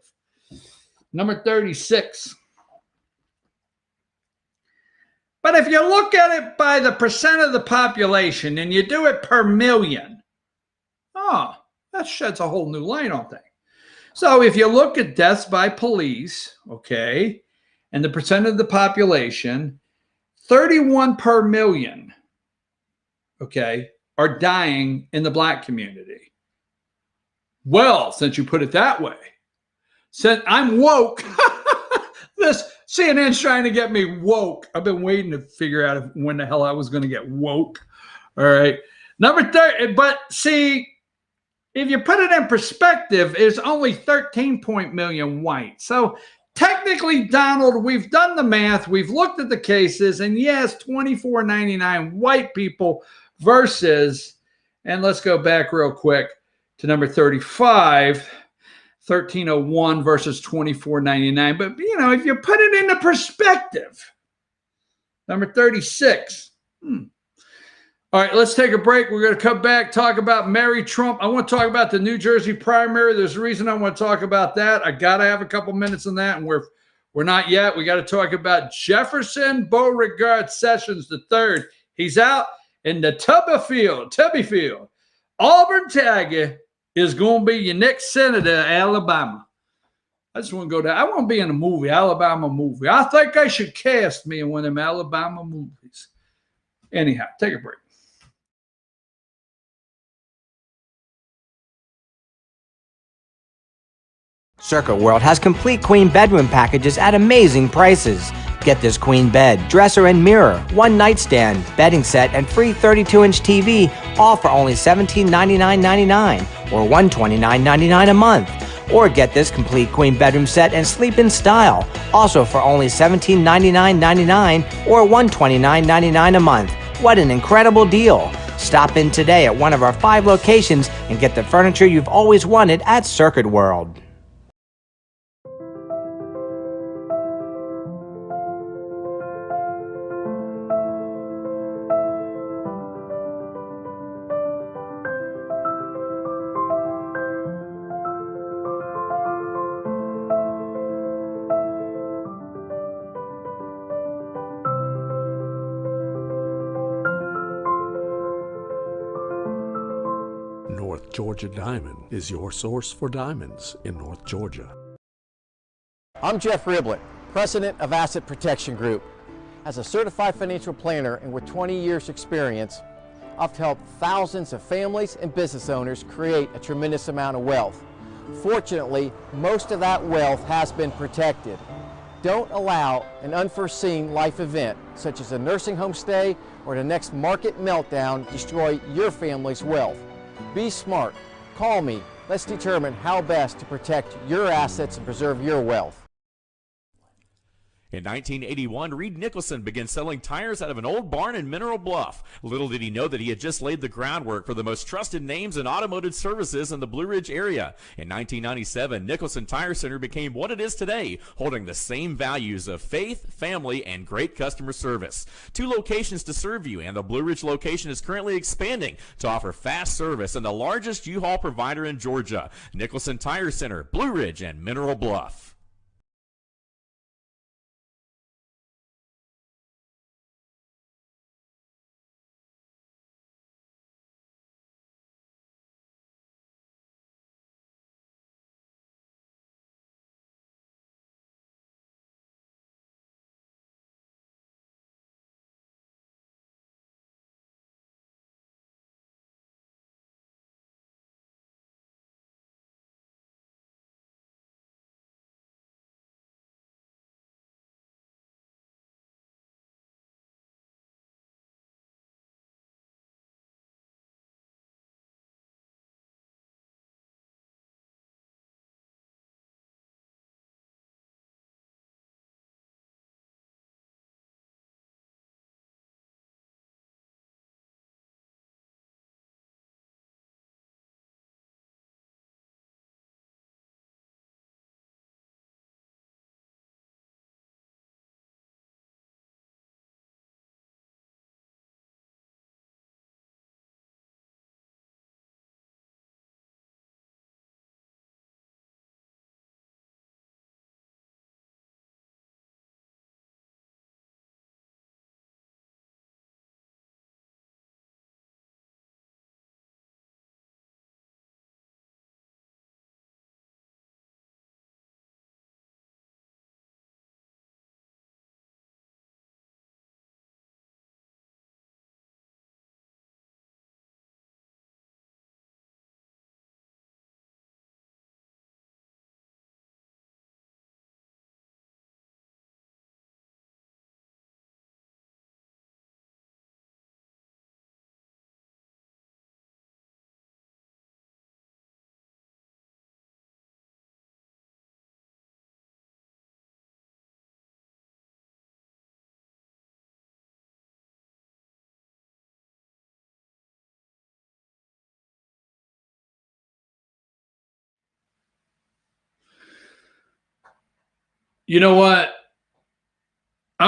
Number 36. But if you look at it by the percent of the population and you do it per million, that sheds a whole new light on things. So if you look at deaths by police, okay, and the percent of the population, 31 per million, okay, are dying in the black community. Well, since you put it that way, since I'm woke, this CNN's trying to get me woke. I've been waiting to figure out when the hell I was going to get woke. All right. Number 30, but see, if you put it in perspective, it's only 13 million white. So technically, Donald, we've done the math. We've looked at the cases. And yes, 24.99 white people versus, and let's go back real quick to number 35, 1301 versus 24.99. But, you know, if you put it into perspective, number 36, All right, let's take a break. We're going to come back, talk about Mary Trump. I want to talk about the New Jersey primary. There's a reason I want to talk about that. I got to have a couple minutes on that, and we're not yet. We got to talk about Jefferson Beauregard Sessions III. He's out in the Tubby Field. Auburn Tiger is going to be your next senator of Alabama. I just want to go there. I want to be in a movie, Alabama movie. I think I should cast me in one of them Alabama movies. Anyhow, take a break. Circuit World has complete queen bedroom packages at amazing prices. Get this queen bed, dresser and mirror, one nightstand, bedding set, and free 32-inch TV, all for only $1799.99 or $129.99 a month. Or get this complete queen bedroom set and sleep in style, also for only $1799.99 or $129.99 a month. What an incredible deal! Stop in today at one of our 5 locations and get the furniture you've always wanted at Circuit World. North Georgia Diamond is your source for diamonds in North Georgia. I'm Jeff Riblett, President of Asset Protection Group. As a certified financial planner and with 20 years experience, I've helped thousands of families and business owners create a tremendous amount of wealth. Fortunately, most of that wealth has been protected. Don't allow an unforeseen life event, such as a nursing home stay or the next market meltdown, destroy your family's wealth. Be smart. Call me. Let's determine how best to protect your assets and preserve your wealth. In 1981, Reed Nicholson began selling tires out of an old barn in Mineral Bluff. Little did he know that he had just laid the groundwork for the most trusted names in automotive services in the Blue Ridge area. In 1997, Nicholson Tire Center became what it is today, holding the same values of faith, family, and great customer service. 2 locations to serve you, and the Blue Ridge location is currently expanding to offer fast service and the largest U-Haul provider in Georgia. Nicholson Tire Center, Blue Ridge, and Mineral Bluff. You know what?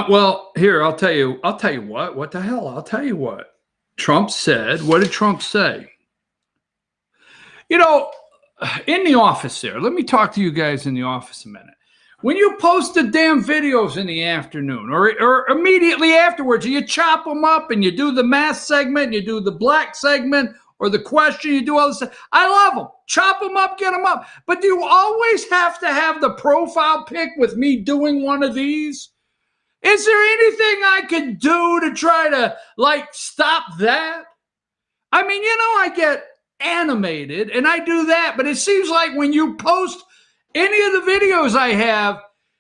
Well, here, I'll tell you what. What the hell? I'll tell you what. Trump said, what did Trump say? You know, in the office there, let me talk to you guys in the office a minute. When you post the damn videos in the afternoon or immediately afterwards, you chop them up and you do the math segment, you do the black segment or the question, you do all this. I love them. Chop them up, get them up. But do you always have to have the profile pic with me doing one of these? Is there anything I could do to try to, like, stop that? I mean, you know, I get animated and I do that, but it seems like when you post any of the videos I have,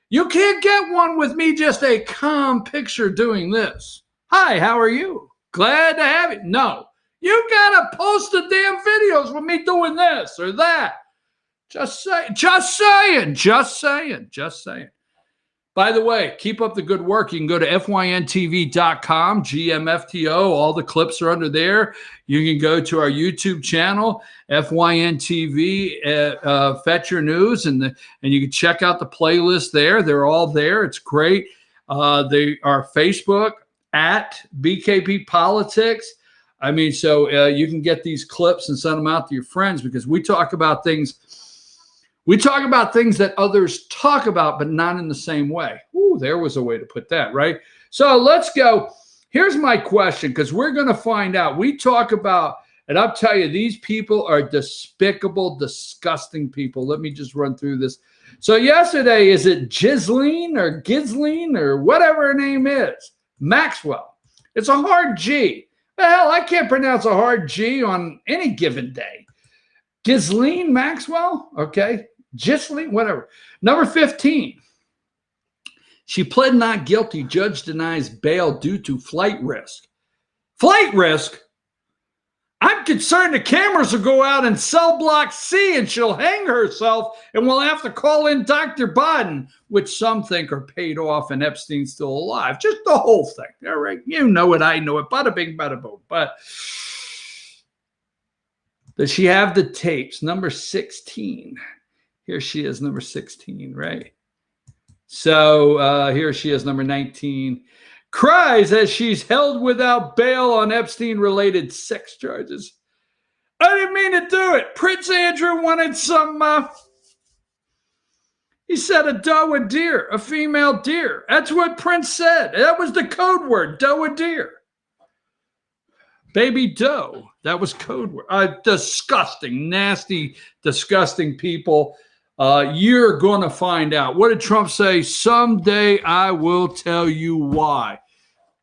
you can't get one with me just a calm picture doing this. Hi, how are you? Glad to have you. No, you gotta post the damn videos with me doing this or that. Just saying. By the way, keep up the good work. You can go to fyntv.com, GMFTO. All the clips are under there. You can go to our YouTube channel, FYNTV, Fetch Your News, and you can check out the playlist there. They're all there. It's great. They are Facebook at BKP Politics. I mean, so you can get these clips and send them out to your friends because we talk about things. We talk about things that others talk about, but not in the same way. Ooh, there was a way to put that, right? So let's go. Here's my question, because we're going to find out. We talk about, and I'll tell you, these people are despicable, disgusting people. Let me just run through this. So yesterday, is it Ghislaine or whatever her name is? Maxwell. It's a hard G. Hell, I can't pronounce a hard G on any given day. Ghislaine Maxwell, okay. Ghislaine, whatever. Number 15. She pled not guilty. Judge denies bail due to flight risk. Flight risk? I'm concerned the cameras will go out in cell block C and she'll hang herself and we'll have to call in Dr. Biden, which some think are paid off and Epstein's still alive. Just the whole thing. All right. You know it. I know it. Bada bing, bada boom. But does she have the tapes? Number 16. Here she is, number 16, right? So here she is, number 19. Cries as she's held without bail on Epstein-related sex charges. I didn't mean to do it. Prince Andrew wanted some, he said a doe, a deer, a female deer. That's what Prince said. That was the code word, doe, a deer. Baby doe. That was code word. Disgusting, nasty, disgusting people. You're going to find out. What did Trump say? Someday I will tell you why.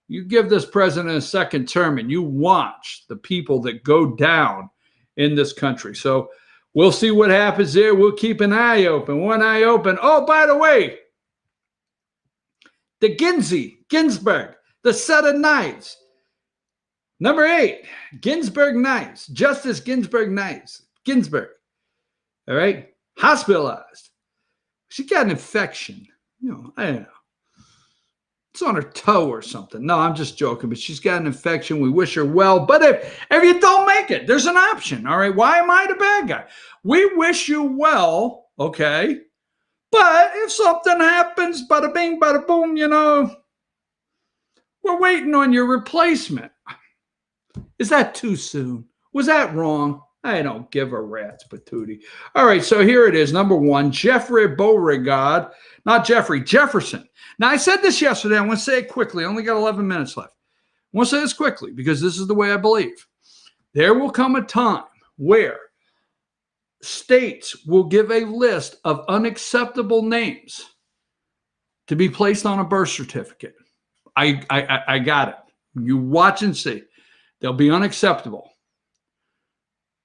You give this president a second term and you watch the people that go down in this country. So we'll see what happens there. We'll keep an eye open, one eye open. Oh, by the way, the Ginsburg, the set of knives. Number 8, Ginsburg knives. Justice Ginsburg knives. Ginsburg. All right. Hospitalized. She got an infection. You know, I don't know. It's on her toe or something. No, I'm just joking, but she's got an infection. We wish her well. But if you don't make it, there's an option. All right. Why am I the bad guy? We wish you well. Okay. But if something happens, bada bing, bada boom, you know, we're waiting on your replacement. Is that too soon? Was that wrong? I don't give a rat's patootie. All right, so here it is. Number 1, Jeffrey Beauregard. Not Jeffrey, Jefferson. Now, I said this yesterday. I want to say it quickly. I only got 11 minutes left. I want to say this quickly because this is the way I believe. There will come a time where states will give a list of unacceptable names to be placed on a birth certificate. I got it. You watch and see. They'll be unacceptable.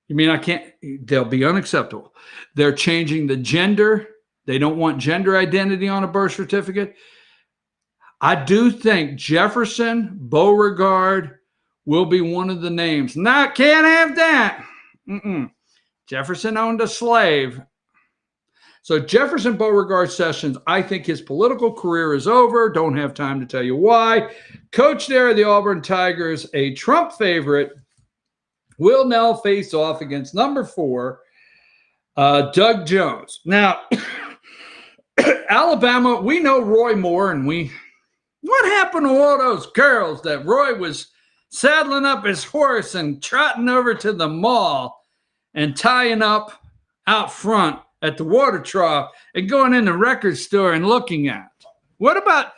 You mean I can't? They'll be unacceptable. They're changing the gender. They don't want gender identity on a birth certificate. I do think Jefferson Beauregard will be one of the names. No, can't have that. Jefferson owned a slave. So Jefferson Beauregard Sessions, I think his political career is over. Don't have time to tell you why. Coach there of the Auburn Tigers, a Trump favorite, will now face off against number 4, Doug Jones. Now, Alabama, we know Roy Moore, and what happened to all those girls that Roy was saddling up his horse and trotting over to the mall and tying up out front at the water trough and going in the record store and looking at? What about,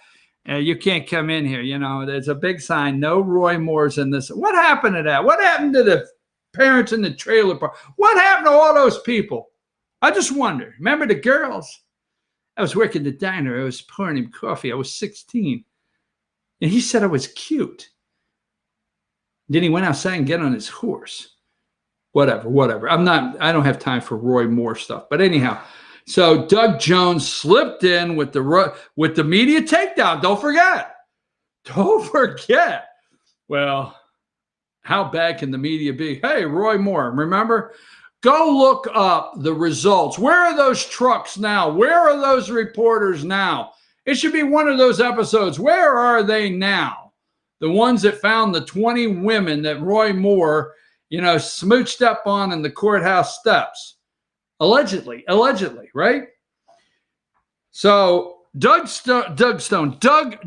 you can't come in here, there's a big sign, no Roy Moore's in this. What happened to that? What happened to the parents in the trailer park? What happened to all those people? I just wonder. Remember the girls? I was working the diner. I was pouring him coffee. I was 16. And he said I was cute. Then he went outside and get on his horse. Whatever. I don't have time for Roy Moore stuff. But anyhow, so Doug Jones slipped in with the media takedown. Don't forget. Well, how bad can the media be? Hey, Roy Moore, remember? Go look up the results. Where are those trucks now? Where are those reporters now? It should be one of those episodes. Where are they now? The ones that found the 20 women that Roy Moore, smooched up on in the courthouse steps. Allegedly, right? So Doug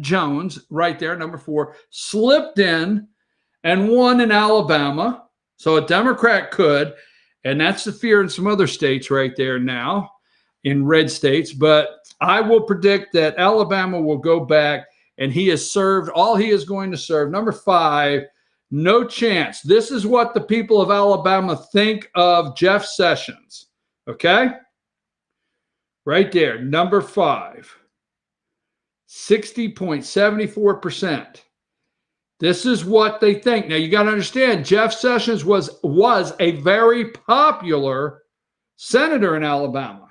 Jones, right there, number 4, slipped in and won in Alabama. So a Democrat could. And that's the fear in some other states right there now, in red states. But I will predict that Alabama will go back, and he has served all he is going to serve. Number 5, no chance. This is what the people of Alabama think of Jeff Sessions. Okay? Right there, number 5, 60.74%. This is what they think. Now, you got to understand, Jeff Sessions was a very popular senator in Alabama.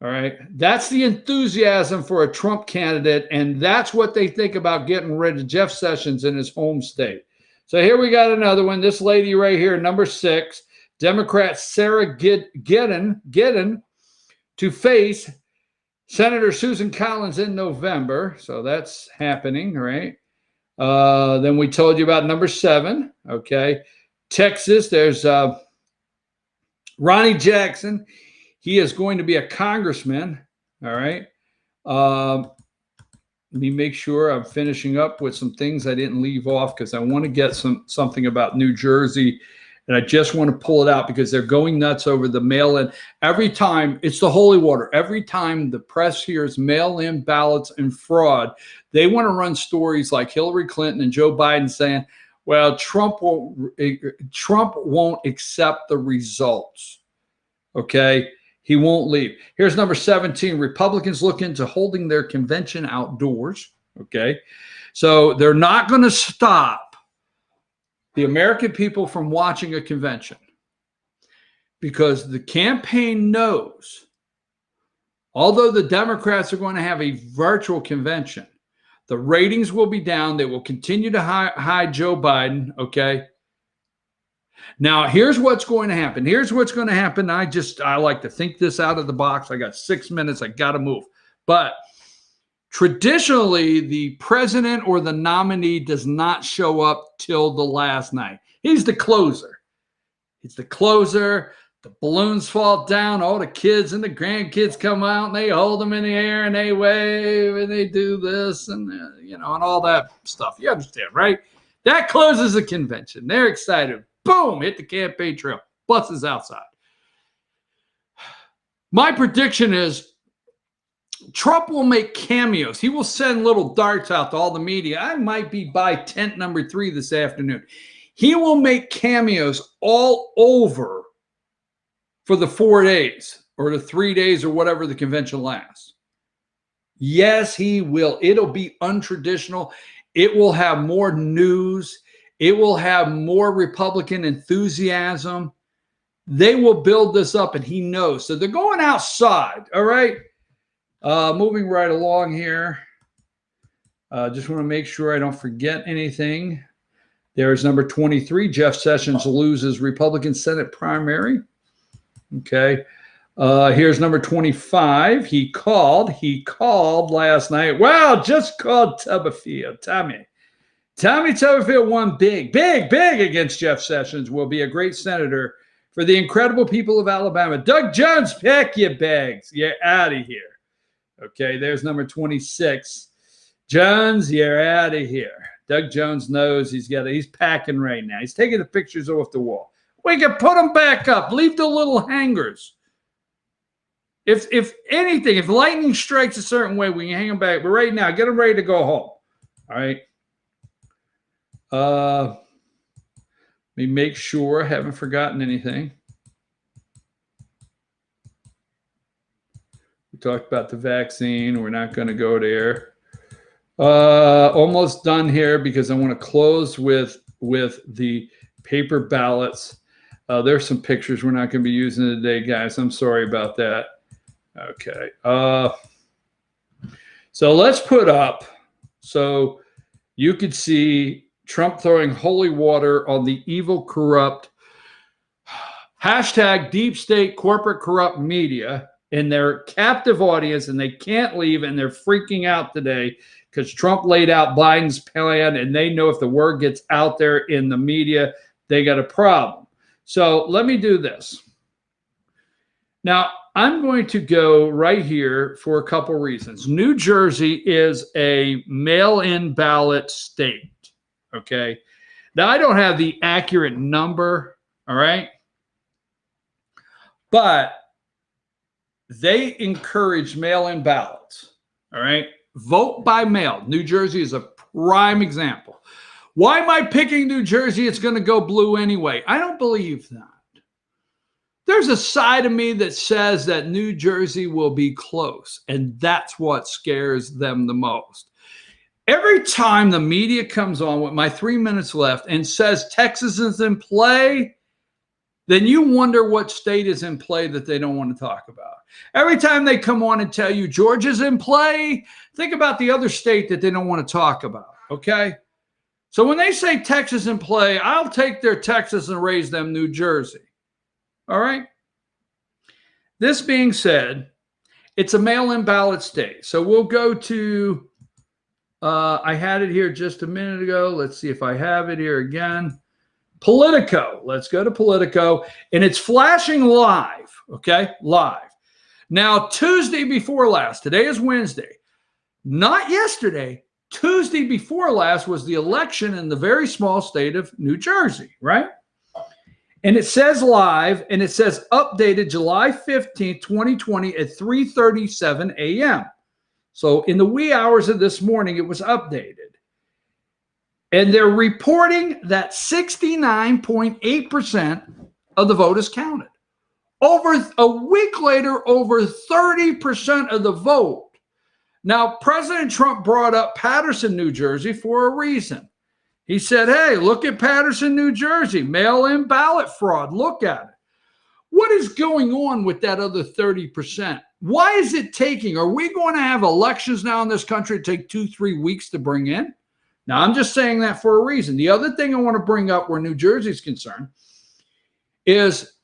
All right. That's the enthusiasm for a Trump candidate, and that's what they think about getting rid of Jeff Sessions in his home state. So here we got another one. This lady right here, number 6, Democrat Sarah Giddens to face Senator Susan Collins in November. So that's happening, right? Then we told you about number 7. Okay. Texas, there's Ronnie Jackson. He is going to be a congressman. All right. Let me make sure I'm finishing up with some things I didn't leave off because I want to get something about New Jersey. And I just want to pull it out because they're going nuts over the mail-in. Every time, it's the holy water. Every time the press hears mail-in ballots and fraud, they want to run stories like Hillary Clinton and Joe Biden saying, well, Trump won't accept the results. Okay? He won't leave. Here's number 17. Republicans look into holding their convention outdoors. Okay? So they're not going to stop the American people from watching a convention because the campaign knows, although the Democrats are going to have a virtual convention, the ratings will be down. They will continue to hide Joe Biden. Okay. Now, here's what's going to happen. I like to think this out of the box. I got 6 minutes. I got to move. But traditionally, the president or the nominee does not show up till the last night. He's the closer. The balloons fall down. All the kids and the grandkids come out and they hold them in the air and they wave and they do this and, and all that stuff. You understand, right? That closes the convention. They're excited. Boom, hit the campaign trail. Buses outside. My prediction is Trump will make cameos. He will send little darts out to all the media. I might be by tent number 3 this afternoon. He will make cameos all over for the 4 days or the 3 days or whatever the convention lasts. Yes, he will. It'll be untraditional. It will have more news. It will have more Republican enthusiasm. They will build this up, and he knows. So they're going outside, all right? Moving right along here. Just want to make sure I don't forget anything. There's number 23. Jeff Sessions loses Republican Senate primary. Okay. Here's number 25. He called last night. Wow, just called Tuberfield. Tommy Tuberfield won big against Jeff Sessions. Will be a great senator for the incredible people of Alabama. Doug Jones, pick your bags. You're out of here. Okay, there's number 26. Jones, you're out of here. Doug Jones knows he's packing right now. He's taking the pictures off the wall. We can put them back up. Leave the little hangers. If anything, if lightning strikes a certain way, we can hang them back. But right now, get them ready to go home. All right. Let me make sure I haven't forgotten anything. We talked about the vaccine. We're not going to go there. Almost done here because I want to close with the paper ballots. There's some pictures we're not going to be using today, guys. I'm sorry about that. Okay. So let's put up so you could see Trump throwing holy water on the evil, corrupt, hashtag deep state corporate corrupt media and their captive audience, and they can't leave, and they're freaking out today because Trump laid out Biden's plan, and they know if the word gets out there in the media, they got a problem. So let me do this. Now, I'm going to go right here for a couple reasons. New Jersey is a mail-in ballot state, okay? Now, I don't have the accurate number, all right? But they encourage mail-in ballots, all right? Vote by mail. New Jersey is a prime example. Why am I picking New Jersey? It's going to go blue anyway. I don't believe that. There's a side of me that says that New Jersey will be close, and that's what scares them the most. Every time the media comes on with my 3 minutes left and says Texas is in play, then you wonder what state is in play that they don't want to talk about. Every time they come on and tell you Georgia's in play, think about the other state that they don't want to talk about, okay? So when they say Texas in play, I'll take their Texas and raise them New Jersey. All right. This being said, it's a mail-in ballot state. So we'll go to, I had it here just a minute ago. Let's see if I have it here again. Politico. Let's go to Politico. And it's flashing live. Okay. Live. Now, Tuesday before last, today is Wednesday. Not yesterday. Tuesday before last was the election in the very small state of New Jersey, right? And it says live, and it says updated July 15th, 2020 at 3:37 a.m. So in the wee hours of this morning, it was updated. And they're reporting that 69.8% of the vote is counted. Over a week later, over 30% of the vote. Now, President Trump brought up Paterson, New Jersey for a reason. He said, hey, look at Paterson, New Jersey, mail-in ballot fraud. Look at it. What is going on with that other 30%? Why is it taking? Are we going to have elections now in this country take 2-3 weeks to bring in? Now, I'm just saying that for a reason. The other thing I want to bring up where New Jersey is concerned is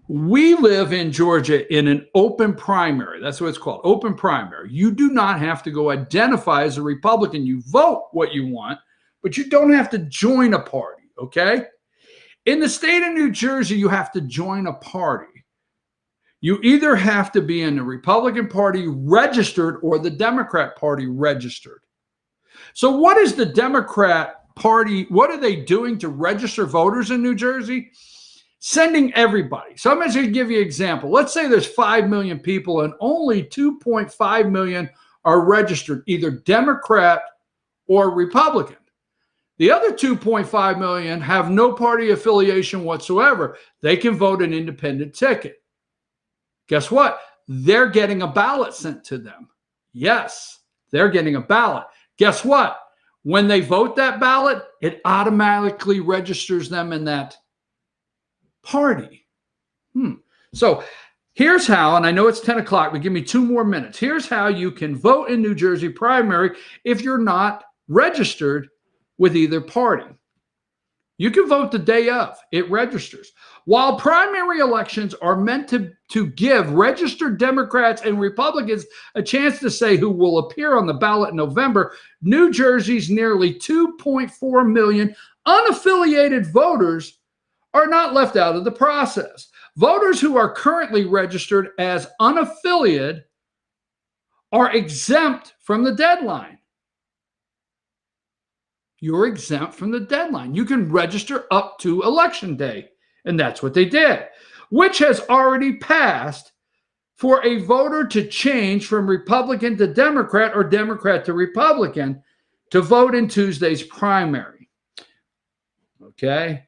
we live in Georgia in an open primary. That's what it's called, open primary. You do not have to go identify as a Republican. You vote what you want, but you don't have to join a party, okay? In the state of New Jersey, you have to join a party. You either have to be in the Republican Party registered or the Democrat Party registered. So what is the Democrat Party, what are they doing to register voters in New Jersey? Sending everybody. So I'm just going to give you an example. Let's say there's 5 million people and only 2.5 million are registered, either Democrat or Republican. The other 2.5 million have no party affiliation whatsoever. They can vote an independent ticket. Guess what? They're getting a ballot sent to them. Yes, they're getting a ballot. Guess what? When they vote that ballot, it automatically registers them in that party. So here's how, and I know it's 10 o'clock, but give me 2 more minutes. Here's how you can vote in New Jersey primary if you're not registered with either party. You can vote the day of. It registers. While primary elections are meant to give registered Democrats and Republicans a chance to say who will appear on the ballot in November, New Jersey's nearly 2.4 million unaffiliated voters are not left out of the process. Voters who are currently registered as unaffiliated are exempt from the deadline. You're exempt from the deadline. You can register up to Election Day, and that's what they did, which has already passed for a voter to change from Republican to Democrat or Democrat to Republican to vote in Tuesday's primary. Okay?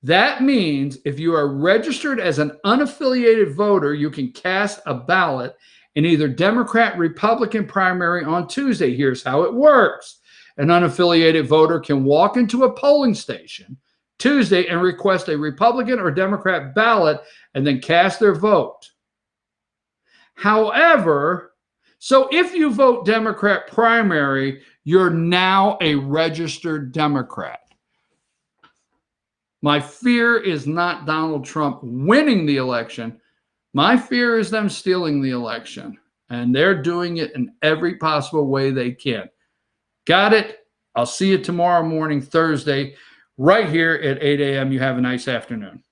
That means if you are registered as an unaffiliated voter, you can cast a ballot in either Democrat Republican primary on Tuesday. Here's how it works. An unaffiliated voter can walk into a polling station Tuesday and request a Republican or Democrat ballot and then cast their vote. However, so if you vote Democrat primary, you're now a registered Democrat. My fear is not Donald Trump winning the election. My fear is them stealing the election. And they're doing it in every possible way they can. Got it? I'll see you tomorrow morning, Thursday, right here at 8 a.m. You have a nice afternoon.